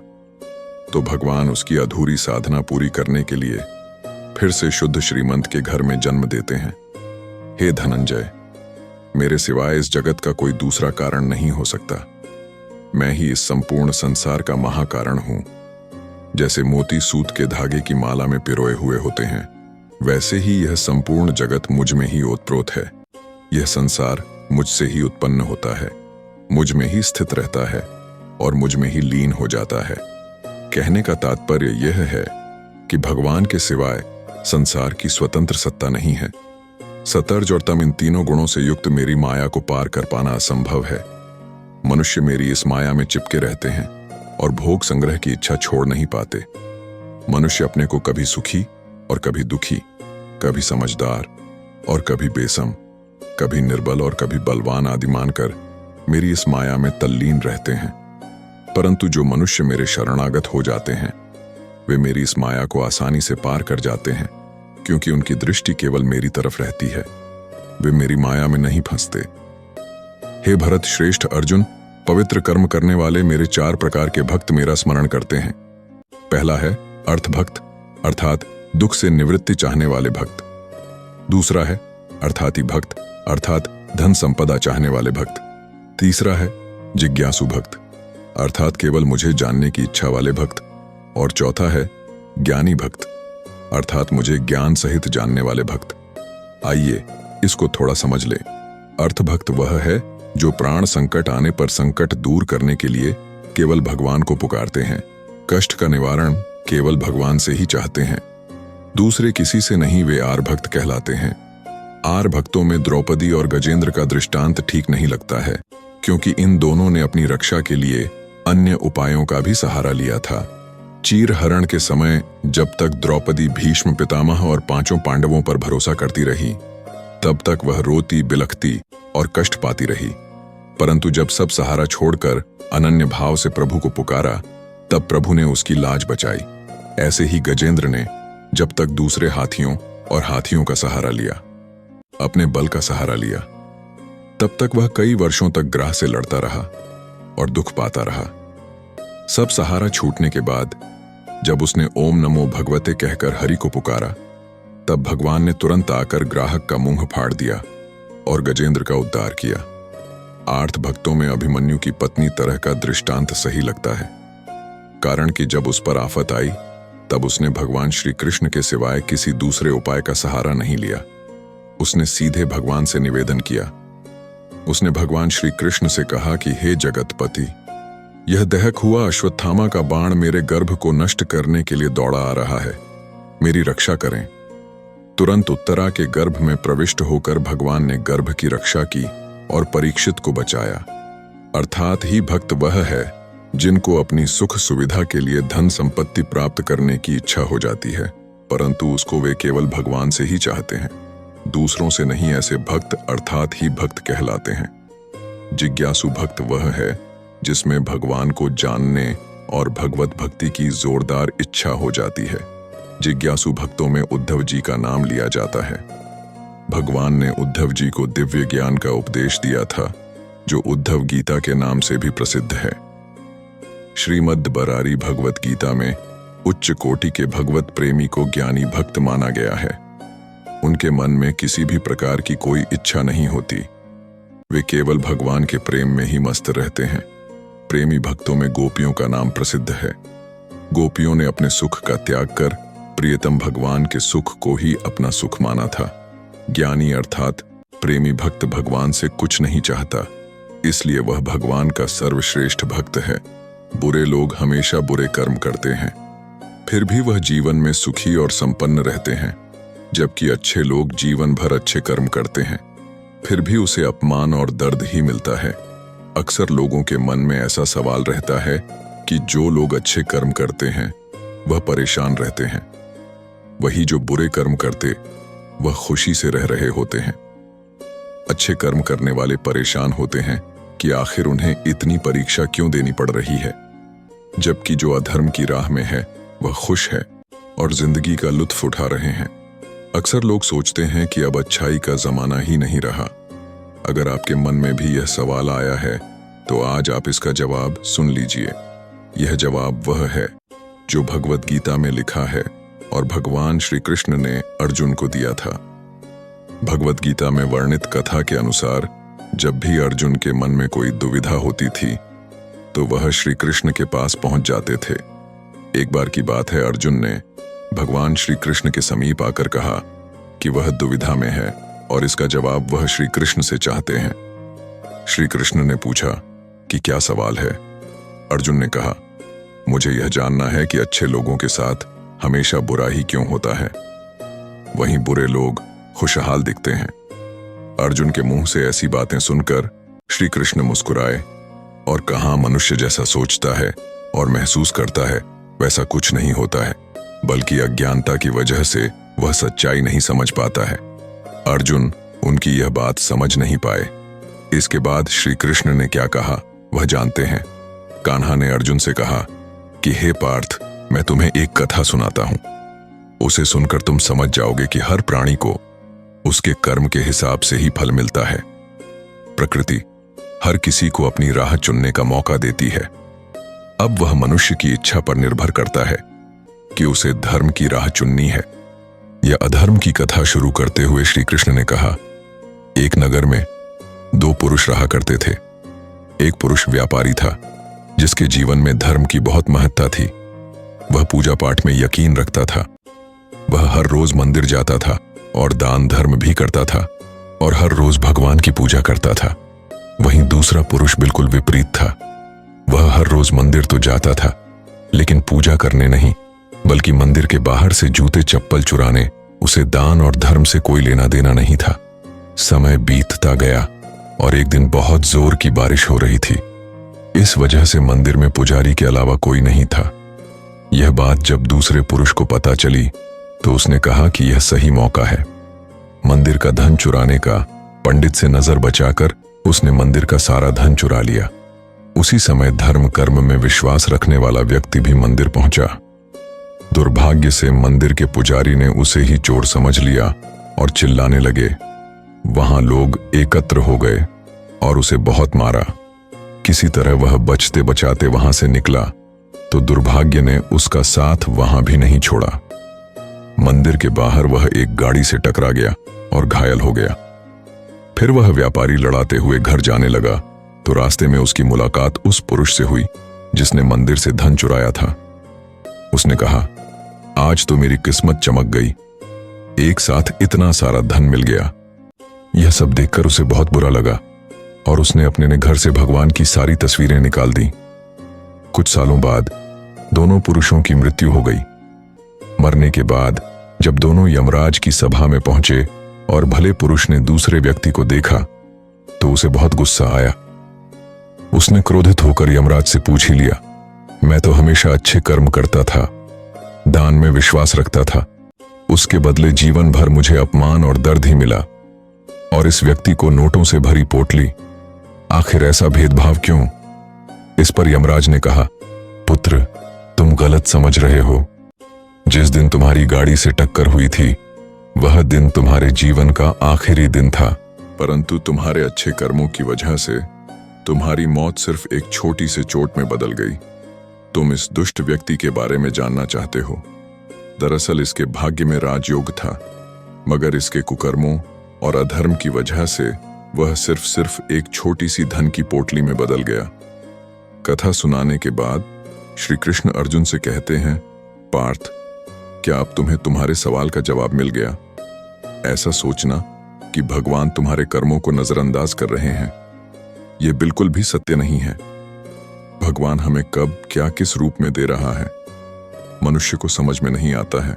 तो भगवान उसकी अधूरी साधना पूरी करने के लिए फिर से शुद्ध श्रीमंत के घर में जन्म देते हैं। हे धनंजय, मेरे सिवाय इस जगत का कोई दूसरा कारण नहीं हो सकता। मैं ही इस संपूर्ण संसार का महाकारण हूं। जैसे मोती सूत के धागे की माला में पिरोए हुए होते हैं, वैसे ही यह संपूर्ण जगत मुझ में ही ओतप्रोत है। यह संसार मुझसे ही उत्पन्न होता है, मुझ में ही स्थित रहता है और मुझ में ही लीन हो जाता है। कहने का तात्पर्य यह है कि भगवान के सिवाय संसार की स्वतंत्र सत्ता नहीं है। सतर्ज और तम, इन तीनों गुणों से युक्त मेरी माया को पार कर पाना असंभव है। मनुष्य मेरी इस माया में चिपके रहते हैं और भोग संग्रह की इच्छा छोड़ नहीं पाते। मनुष्य अपने को कभी सुखी और कभी दुखी, कभी समझदार और कभी बेसम, कभी निर्बल और कभी बलवान आदि मानकर मेरी इस माया में तल्लीन रहते हैं। परंतु जो मनुष्य मेरे शरणागत हो जाते हैं वे मेरी इस माया को आसानी से पार कर जाते हैं, क्योंकि उनकी दृष्टि केवल मेरी तरफ रहती है। वे मेरी माया में नहीं फंसते। हे भरत श्रेष्ठ अर्जुन, पवित्र कर्म करने वाले मेरे 4 प्रकार के भक्त मेरा स्मरण करते हैं। पहला है अर्थ भक्त, अर्थात दुख से निवृत्ति चाहने वाले भक्त। दूसरा है अर्थाति भक्त, अर्थात धन संपदा चाहने वाले भक्त। तीसरा है जिज्ञासु भक्त, अर्थात केवल मुझे जानने की इच्छा वाले भक्त। और चौथा है ज्ञानी भक्त, अर्थात मुझे ज्ञान सहित जानने वाले भक्त। आइए इसको थोड़ा समझ ले। अर्थ भक्त वह है जो प्राण संकट आने पर संकट दूर करने के लिए केवल भगवान को पुकारते हैं, कष्ट का निवारण केवल भगवान से ही चाहते हैं, दूसरे किसी से नहीं। वे आर भक्त कहलाते हैं। आर भक्तों में द्रौपदी और गजेंद्र का दृष्टांत ठीक नहीं लगता है, क्योंकि इन दोनों ने अपनी रक्षा के लिए अन्य उपायों का भी सहारा लिया था। चीर हरण के समय जब तक द्रौपदी भीष्म पितामह और 5 पांडवों पर भरोसा करती रही, तब तक वह रोती बिलखती और कष्ट पाती रही। परंतु जब सब सहारा छोड़कर अनन्य भाव से प्रभु को पुकारा, तब प्रभु ने उसकी लाज बचाई। ऐसे ही गजेंद्र ने जब तक दूसरे हाथियों और हाथियों का सहारा लिया, अपने बल का सहारा लिया, तब तक वह कई वर्षों तक ग्रह से लड़ता रहा और दुख पाता रहा। सब सहारा छूटने के बाद जब उसने ओम नमो भगवते कहकर हरि को पुकारा, तब भगवान ने तुरंत आकर ग्राहक का मुंह फाड़ दिया और गजेंद्र का उद्धार किया। आर्थ भक्तों में अभिमन्यु की पत्नी तरह का दृष्टांत सही लगता है, कारण कि जब उस पर आफत आई तब उसने भगवान श्री कृष्ण के सिवाय किसी दूसरे उपाय का सहारा नहीं लिया। उसने सीधे भगवान से निवेदन किया। उसने भगवान श्री कृष्ण से कहा कि हे जगतपति, यह दहक हुआ अश्वत्थामा का बाण मेरे गर्भ को नष्ट करने के लिए दौड़ा आ रहा है, मेरी रक्षा करें। तुरंत उत्तरा के गर्भ में प्रविष्ट होकर भगवान ने गर्भ की रक्षा की और परीक्षित को बचाया। अर्थात ही भक्त वह है जिनको अपनी सुख सुविधा के लिए धन संपत्ति प्राप्त करने की इच्छा हो जाती है, परंतु उसको वे केवल भगवान से ही चाहते हैं, दूसरों से नहीं। ऐसे भक्त अर्थात ही भक्त कहलाते हैं। जिज्ञासु भक्त वह है जिसमें भगवान को जानने और भगवत भक्ति की जोरदार इच्छा हो जाती है। जिज्ञासु भक्तों में उद्धव जी का नाम लिया जाता है। भगवान ने उद्धव जी को दिव्य ज्ञान का उपदेश दिया था, जो उद्धव गीता के नाम से भी प्रसिद्ध है। श्रीमद् बरारी भगवत गीता में उच्च कोटि के भगवत प्रेमी को ज्ञानी भक्त माना गया है। उनके मन में किसी भी प्रकार की कोई इच्छा नहीं होती, वे केवल भगवान के प्रेम में ही मस्त रहते हैं। प्रेमी भक्तों में गोपियों का नाम प्रसिद्ध है। गोपियों ने अपने सुख का त्याग कर प्रियतम भगवान के सुख को ही अपना सुख माना था। ज्ञानी अर्थात प्रेमी भक्त भगवान से कुछ नहीं चाहता, इसलिए वह भगवान का सर्वश्रेष्ठ भक्त है। बुरे लोग हमेशा बुरे कर्म करते हैं, फिर भी वह जीवन में सुखी और संपन्न रहते हैं, जबकि अच्छे लोग जीवन भर अच्छे कर्म करते हैं, फिर भी उसे अपमान और दर्द ही मिलता है। अक्सर लोगों के मन में ऐसा सवाल रहता है कि जो लोग अच्छे कर्म करते हैं वह परेशान रहते हैं, वही जो बुरे कर्म करते वह खुशी से रह रहे होते हैं। अच्छे कर्म करने वाले परेशान होते हैं कि आखिर उन्हें इतनी परीक्षा क्यों देनी पड़ रही है, जबकि जो अधर्म की राह में है वह खुश है और जिंदगी का लुत्फ उठा रहे हैं। अक्सर लोग सोचते हैं कि अब अच्छाई का जमाना ही नहीं रहा। अगर आपके मन में भी यह सवाल आया है तो आज आप इसका जवाब सुन लीजिए। यह जवाब वह है जो भगवत गीता में लिखा है और भगवान श्री कृष्ण ने अर्जुन को दिया था। भगवत गीता में वर्णित कथा के अनुसार जब भी अर्जुन के मन में कोई दुविधा होती थी तो वह श्री कृष्ण के पास पहुंच जाते थे। एक बार की बात है, अर्जुन ने भगवान श्री कृष्ण के समीप आकर कहा कि वह दुविधा में है और इसका जवाब वह श्री कृष्ण से चाहते हैं। श्री कृष्ण ने पूछा कि क्या सवाल है? अर्जुन ने कहा, मुझे यह जानना है कि अच्छे लोगों के साथ हमेशा बुरा ही क्यों होता है, वहीं बुरे लोग खुशहाल दिखते हैं। अर्जुन के मुंह से ऐसी बातें सुनकर श्री कृष्ण मुस्कुराए और कहा, मनुष्य जैसा सोचता है और महसूस करता है वैसा कुछ नहीं होता है, बल्कि अज्ञानता की वजह से वह सच्चाई नहीं समझ पाता है। अर्जुन उनकी यह बात समझ नहीं पाए। इसके बाद श्री कृष्ण ने क्या कहा वह जानते हैं। कान्हा ने अर्जुन से कहा कि हे पार्थ, मैं तुम्हें एक कथा सुनाता हूं। उसे सुनकर तुम समझ जाओगे कि हर प्राणी को उसके कर्म के हिसाब से ही फल मिलता है। प्रकृति हर किसी को अपनी राह चुनने का मौका देती है। अब वह मनुष्य की इच्छा पर निर्भर करता है कि उसे धर्म की राह चुननी है या अधर्म की कथा शुरू करते हुए श्री कृष्ण ने कहा, एक नगर में दो पुरुष रहा करते थे। एक पुरुष व्यापारी था जिसके जीवन में धर्म की बहुत महत्ता थी। वह पूजा पाठ में यकीन रखता था। वह हर रोज मंदिर जाता था और दान धर्म भी करता था और हर रोज भगवान की पूजा करता था। वहीं दूसरा पुरुष बिल्कुल विपरीत था। वह हर रोज मंदिर तो जाता था लेकिन पूजा करने नहीं, बल्कि मंदिर के बाहर से जूते चप्पल चुराने। उसे दान और धर्म से कोई लेना देना नहीं था। समय बीतता गया और एक दिन बहुत जोर की बारिश हो रही थी। इस वजह से मंदिर में पुजारी के अलावा कोई नहीं था। यह बात जब दूसरे पुरुष को पता चली तो उसने कहा कि यह सही मौका है मंदिर का धन चुराने का। पंडित से नजर बचाकर उसने मंदिर का सारा धन चुरा लिया। उसी समय धर्म कर्म में विश्वास रखने वाला व्यक्ति भी मंदिर पहुंचा। दुर्भाग्य से मंदिर के पुजारी ने उसे ही चोर समझ लिया और चिल्लाने लगे। वहां लोग एकत्र हो गए और उसे बहुत मारा। किसी तरह वह बचते बचाते वहां से निकला तो दुर्भाग्य ने उसका साथ वहां भी नहीं छोड़ा। मंदिर के बाहर वह एक गाड़ी से टकरा गया और घायल हो गया। फिर वह व्यापारी लड़ाते हुए घर जाने लगा तो रास्ते में उसकी मुलाकात उस पुरुष से हुई जिसने मंदिर से धन चुराया था। उसने कहा, आज तो मेरी किस्मत चमक गई, एक साथ इतना सारा धन मिल गया। यह सब देखकर उसे बहुत बुरा लगा और उसने अपने घर से भगवान की सारी तस्वीरें निकाल दी। कुछ सालों बाद दोनों पुरुषों की मृत्यु हो गई। मरने के बाद जब दोनों यमराज की सभा में पहुंचे और भले पुरुष ने दूसरे व्यक्ति को देखा तो उसे बहुत गुस्सा आया। उसने क्रोधित होकर यमराज से पूछ ही लिया, मैं तो हमेशा अच्छे कर्म करता था, दान में विश्वास रखता था, उसके बदले जीवन भर मुझे अपमान और दर्द ही मिला, और इस व्यक्ति को नोटों से भरी पोटली, आखिर ऐसा भेदभाव क्यों? इस पर यमराज ने कहा, पुत्र, तुम गलत समझ रहे हो। जिस दिन तुम्हारी गाड़ी से टक्कर हुई थी वह दिन तुम्हारे जीवन का आखिरी दिन था, परंतु तुम्हारे अच्छे कर्मों की वजह से तुम्हारी मौत सिर्फ एक छोटी सी चोट में बदल गई। तुम इस दुष्ट व्यक्ति के बारे में जानना चाहते हो। दरअसल इसके भाग्य में राजयोग था, मगर इसके कुकर्मों और अधर्म की वजह से वह सिर्फ एक छोटी सी धन की पोटली में बदल गया। कथा सुनाने के बाद श्री कृष्ण अर्जुन से कहते हैं, पार्थ, क्या अब तुम्हें तुम्हारे सवाल का जवाब मिल गया? ऐसा सोचना कि भगवान तुम्हारे कर्मों को नजरअंदाज कर रहे हैं, यह बिल्कुल भी सत्य नहीं है। भगवान हमें कब क्या किस रूप में दे रहा है मनुष्य को समझ में नहीं आता है,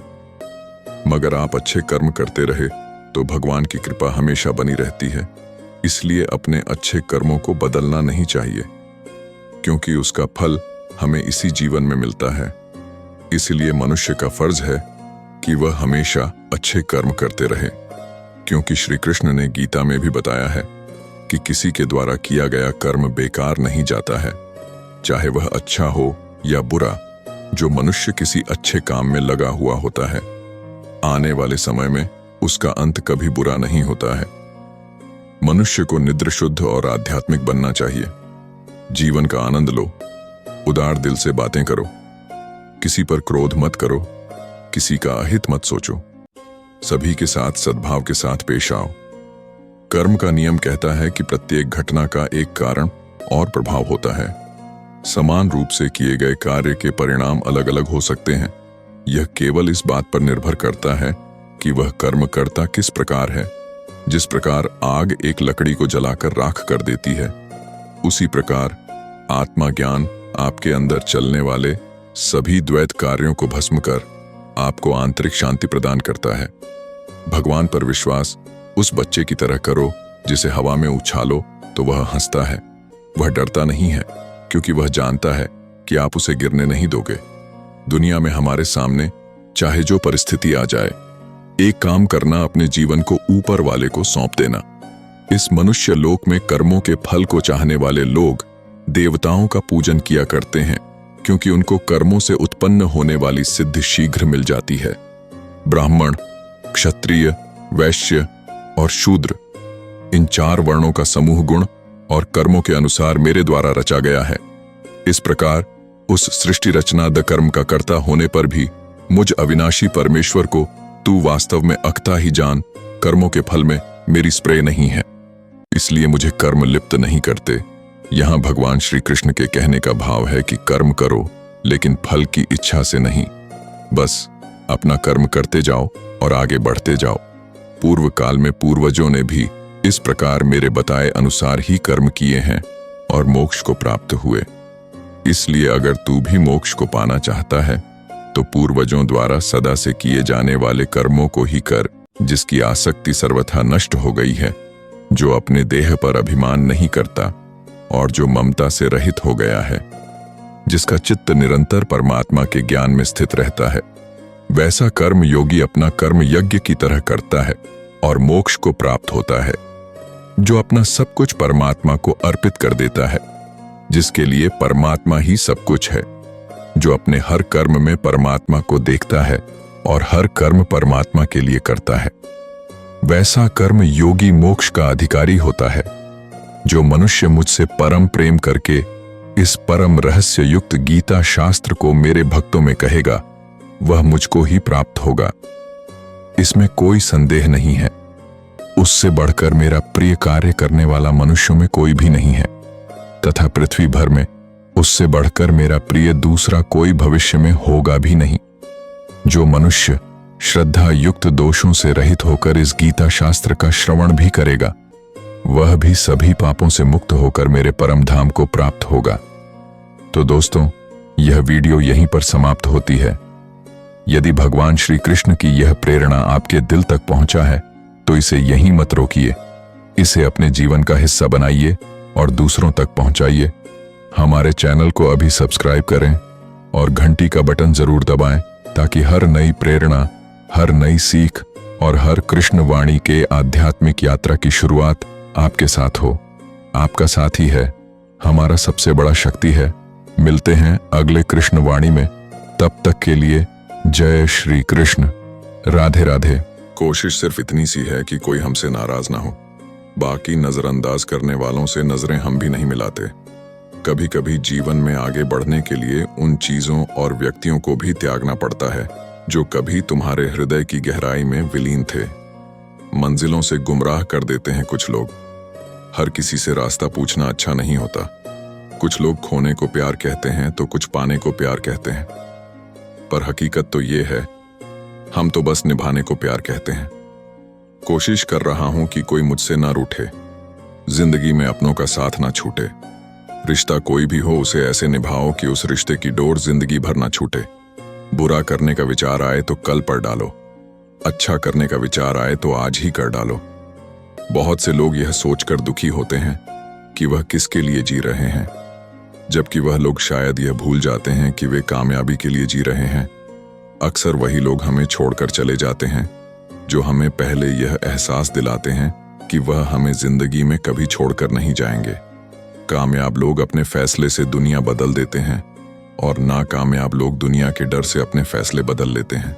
मगर आप अच्छे कर्म करते रहे तो भगवान की कृपा हमेशा बनी रहती है। इसलिए अपने अच्छे कर्मों को बदलना नहीं चाहिए, क्योंकि उसका फल हमें इसी जीवन में मिलता है। इसलिए मनुष्य का फर्ज है कि वह हमेशा अच्छे कर्म करते रहे, क्योंकि श्री कृष्ण ने गीता में भी बताया है कि किसी के द्वारा किया गया कर्म बेकार नहीं जाता है, चाहे वह अच्छा हो या बुरा। जो मनुष्य किसी अच्छे काम में लगा हुआ होता है, आने वाले समय में उसका अंत कभी बुरा नहीं होता है। मनुष्य को निद्र शुद्ध और आध्यात्मिक बनना चाहिए। जीवन का आनंद लो, उदार दिल से बातें करो, किसी पर क्रोध मत करो, किसी का अहित मत सोचो, सभी के साथ सद्भाव के साथ पेश आओ। कर्म का नियम कहता है कि प्रत्येक घटना का एक कारण और प्रभाव होता है। समान रूप से किए गए कार्य के परिणाम अलग अलग हो सकते हैं। यह केवल इस बात पर निर्भर करता है कि वह कर्म करता किस प्रकार है। जिस प्रकार आग एक लकड़ी को जलाकर राख कर देती है, उसी प्रकार आत्मा ज्ञान आपके अंदर चलने वाले सभी द्वैत कार्यों को भस्म कर आपको आंतरिक शांति प्रदान करता है। भगवान पर विश्वास उस बच्चे की तरह करो जिसे हवा में उछालो तो वह हंसता है। वह डरता नहीं है क्योंकि वह जानता है कि आप उसे गिरने नहीं दोगे। दुनिया में हमारे सामने चाहे जो परिस्थिति आ जाए, एक काम करना, अपने जीवन को ऊपर वाले को सौंप देना। इस मनुष्य लोक में कर्मों के फल को चाहने वाले लोग देवताओं का पूजन किया करते हैं, क्योंकि उनको कर्मों से उत्पन्न होने वाली सिद्धि शीघ्र मिल जाती है। ब्राह्मण, क्षत्रिय, वैश्य और शूद्र, इन 4 वर्णों का समूह गुण और कर्मों के अनुसार मेरे द्वारा रचा गया है। इस प्रकार उस सृष्टि रचना द कर्म का कर्ता होने पर भी मुझ अविनाशी परमेश्वर को तू वास्तव में अकता ही जान, कर्मों के फल में मेरी स्प्रे नहीं है, इसलिए मुझे कर्म लिप्त नहीं करते। यहां भगवान श्री कृष्ण के कहने का भाव है कि कर्म करो, लेकिन फल की इच्छा से नहीं। बस अपना कर्म करते जाओ और आगे बढ़ते जाओ। पूर्व काल में पूर्वजों ने भी इस प्रकार मेरे बताए अनुसार ही कर्म किए हैं और मोक्ष को प्राप्त हुए। इसलिए अगर तू भी मोक्ष को पाना चाहता है तो पूर्वजों द्वारा सदा से किए जाने वाले कर्मों को ही कर, जिसकी आसक्ति सर्वथा नष्ट हो गई है, जो अपने देह पर अभिमान नहीं करता और जो ममता से रहित हो गया है, जिसका चित्त निरंतर परमात्मा के ज्ञान में स्थित रहता है। वैसा कर्म योगी अपना कर्म यज्ञ की तरह करता है और मोक्ष को प्राप्त होता है। जो अपना सब कुछ परमात्मा को अर्पित कर देता है, जिसके लिए परमात्मा ही सब कुछ है, जो अपने हर कर्म में परमात्मा को देखता है और हर कर्म परमात्मा के लिए करता है, वैसा कर्म योगी मोक्ष का अधिकारी होता है। जो मनुष्य मुझसे परम प्रेम करके इस परम रहस्य युक्त गीता शास्त्र को मेरे भक्तों में कहेगा, वह मुझको ही प्राप्त होगा। इसमें कोई संदेह नहीं है। उससे बढ़कर मेरा प्रिय कार्य करने वाला मनुष्यों में कोई भी नहीं है, तथा पृथ्वी भर में उससे बढ़कर मेरा प्रिय दूसरा कोई भविष्य में होगा भी नहीं। जो मनुष्य श्रद्धा युक्त दोषों से रहित होकर इस गीता शास्त्र का श्रवण भी करेगा, वह भी सभी पापों से मुक्त होकर मेरे परम धाम को प्राप्त होगा। तो दोस्तों, यह वीडियो यहीं पर समाप्त होती है। यदि भगवान श्री कृष्ण की यह प्रेरणा आपके दिल तक पहुंचा है तो इसे यहीं मत रोकिए। इसे अपने जीवन का हिस्सा बनाइए और दूसरों तक पहुंचाइए। हमारे चैनल को अभी सब्सक्राइब करें और घंटी का बटन जरूर दबाएं, ताकि हर नई प्रेरणा, हर नई सीख और हर कृष्ण वाणी के आध्यात्मिक यात्रा की शुरुआत आपके साथ हो। आपका साथ ही है हमारा सबसे बड़ा शक्ति है। मिलते हैं अगले कृष्ण वाणी में। तब तक के लिए जय श्री कृष्ण। राधे राधे। कोशिश सिर्फ इतनी सी है कि कोई हमसे नाराज ना हो। बाकी नजरअंदाज करने वालों से नजरें हम भी नहीं मिलाते। कभी कभी जीवन में आगे बढ़ने के लिए उन चीजों और व्यक्तियों को भी त्यागना पड़ता है जो कभी तुम्हारे हृदय की गहराई में विलीन थे। मंजिलों से गुमराह कर देते हैं कुछ लोग। हर किसी से रास्ता पूछना अच्छा नहीं होता। कुछ लोग खोने को प्यार कहते हैं तो कुछ पाने को प्यार कहते हैं, पर हकीकत तो ये है, हम तो बस निभाने को प्यार कहते हैं। कोशिश कर रहा हूं कि कोई मुझसे ना रूठे, जिंदगी में अपनों का साथ ना छूटे। रिश्ता कोई भी हो, उसे ऐसे निभाओ कि उस रिश्ते की डोर जिंदगी भर ना छूटे। बुरा करने का विचार आए तो कल पर डालो, अच्छा करने का विचार आए तो आज ही कर डालो। बहुत से लोग यह सोचकर दुखी होते हैं कि वह किसके लिए जी रहे हैं, जबकि वह लोग शायद यह भूल जाते हैं कि वे कामयाबी के लिए जी रहे हैं। अक्सर वही लोग हमें छोड़कर चले जाते हैं जो हमें पहले यह एहसास दिलाते हैं कि वह हमें जिंदगी में कभी छोड़कर नहीं जाएंगे। कामयाब लोग अपने फैसले से दुनिया बदल देते हैं और नाकामयाब लोग दुनिया के डर से अपने फैसले बदल लेते हैं।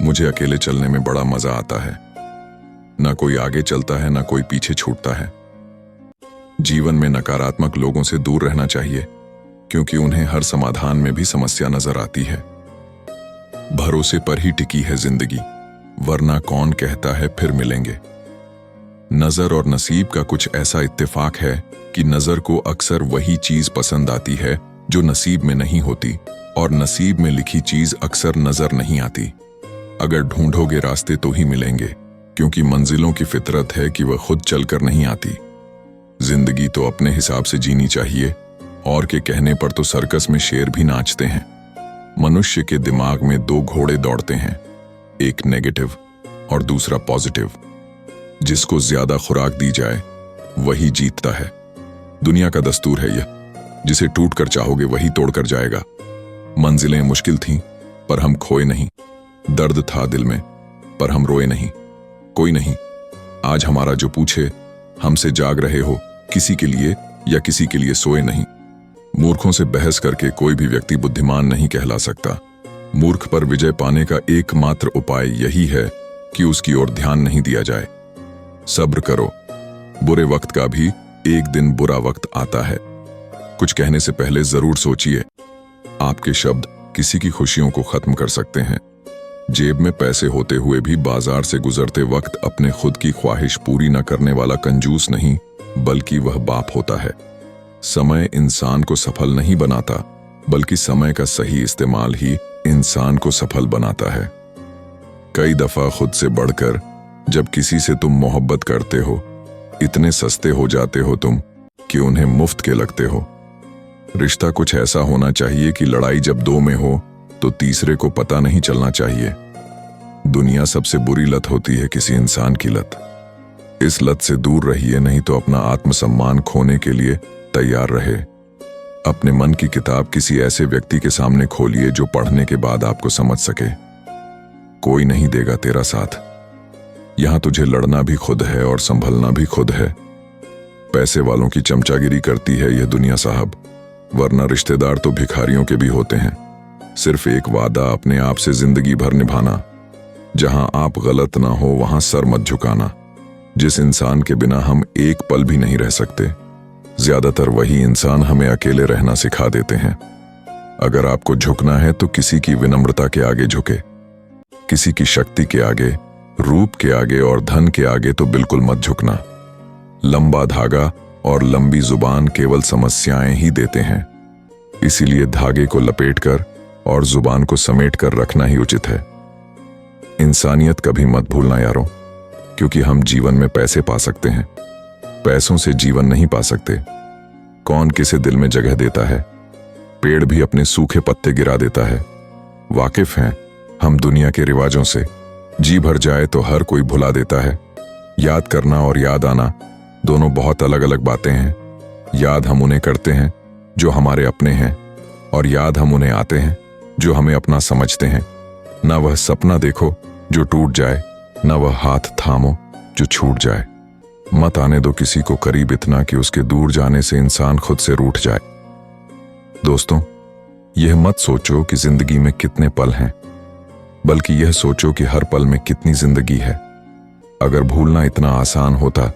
मुझे अकेले चलने में बड़ा मजा आता है। ना कोई आगे चलता है, ना कोई पीछे छूटता है। जीवन में नकारात्मक लोगों से दूर रहना चाहिए, क्योंकि उन्हें हर समाधान में भी समस्या नजर आती है। भरोसे पर ही टिकी है जिंदगी, वरना कौन कहता है फिर मिलेंगे। नजर और नसीब का कुछ ऐसा इत्तेफाक है कि नजर को अक्सर वही चीज पसंद आती है जो नसीब में नहीं होती, और नसीब में लिखी चीज अक्सर नजर नहीं आती। अगर ढूंढोगे रास्ते तो ही मिलेंगे, क्योंकि मंजिलों की फितरत है कि वह खुद चलकर नहीं आती। जिंदगी तो अपने हिसाब से जीनी चाहिए, और के कहने पर तो सर्कस में शेर भी नाचते हैं। मनुष्य के दिमाग में दो घोड़े दौड़ते हैं, एक नेगेटिव और दूसरा पॉजिटिव। जिसको ज्यादा खुराक दी जाए वही जीतता है। दुनिया का दस्तूर है यह, जिसे टूट कर चाहोगे वही तोड़कर जाएगा। मंजिलें मुश्किल थीं, पर हम खोए नहीं। दर्द था दिल में, पर हम रोए नहीं। कोई नहीं आज हमारा जो पूछे हमसे जाग रहे हो, किसी के लिए या किसी के लिए सोए नहीं। मूर्खों से बहस करके कोई भी व्यक्ति बुद्धिमान नहीं कहला सकता। मूर्ख पर विजय पाने का एकमात्र उपाय यही है कि उसकी ओर ध्यान नहीं दिया जाए। सब्र करो, बुरे वक्त का भी एक दिन बुरा वक्त आता है। कुछ कहने से पहले जरूर सोचिए। आपके शब्द किसी की खुशियों को खत्म कर सकते हैं। जेब में पैसे होते हुए भी बाजार से गुजरते वक्त अपने खुद की ख्वाहिश पूरी न करने वाला कंजूस नहीं, बल्कि वह बाप होता है। समय इंसान को सफल नहीं बनाता, बल्कि समय का सही इस्तेमाल ही इंसान को सफल बनाता है। कई दफा खुद से बढ़कर जब किसी से तुम मोहब्बत करते हो, इतने सस्ते हो जाते हो तुम कि उन्हें मुफ्त के लगते हो। रिश्ता कुछ ऐसा होना चाहिए कि लड़ाई जब दो में हो तो तीसरे को पता नहीं चलना चाहिए। दुनिया सबसे बुरी लत होती है किसी इंसान की लत। इस लत से दूर रहिए, नहीं तो अपना आत्मसम्मान खोने के लिए तैयार रहे। अपने मन की किताब किसी ऐसे व्यक्ति के सामने खोलिए जो पढ़ने के बाद आपको समझ सके। कोई नहीं देगा तेरा साथ। यहां तुझे लड़ना भी खुद है और संभलना भी खुद है। पैसे वालों की चमचागिरी करती है यह दुनिया साहब, वरना रिश्तेदार तो भिखारियों के भी होते हैं। सिर्फ एक वादा अपने आप से जिंदगी भर निभाना। जहां आप गलत ना हो वहां सर मत झुकाना। जिस इंसान के बिना हम एक पल भी नहीं रह सकते, ज्यादातर वही इंसान हमें अकेले रहना सिखा देते हैं। अगर आपको झुकना है तो किसी की विनम्रता के आगे झुके, किसी की शक्ति के आगे, रूप के आगे और धन के आगे तो बिल्कुल मत झुकना। लंबा धागा और लंबी जुबान केवल समस्याएं ही देते हैं। इसीलिए धागे को लपेटकर और जुबान को समेट कर रखना ही उचित है। इंसानियत कभी मत भूलना यारों, क्योंकि हम जीवन में पैसे पा सकते हैं, पैसों से जीवन नहीं पा सकते। कौन किसे दिल में जगह देता है? पेड़ भी अपने सूखे पत्ते गिरा देता है। वाकिफ हैं हम दुनिया के रिवाजों से। जी भर जाए तो हर कोई भुला देता है। याद करना और याद आना दोनों बहुत अलग अलग बातें हैं। याद हम उन्हें करते हैं जो हमारे अपने हैं, और याद हम उन्हें आते हैं जो हमें अपना समझते हैं। ना वह सपना देखो जो टूट जाए, ना वह हाथ थामो जो छूट जाए। मत आने दो किसी को करीब इतना कि उसके दूर जाने से इंसान खुद से रूठ जाए। दोस्तों, यह मत सोचो कि जिंदगी में कितने पल हैं, बल्कि यह सोचो कि हर पल में कितनी जिंदगी है। अगर भूलना इतना आसान होता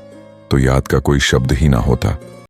तो याद का कोई शब्द ही ना होता।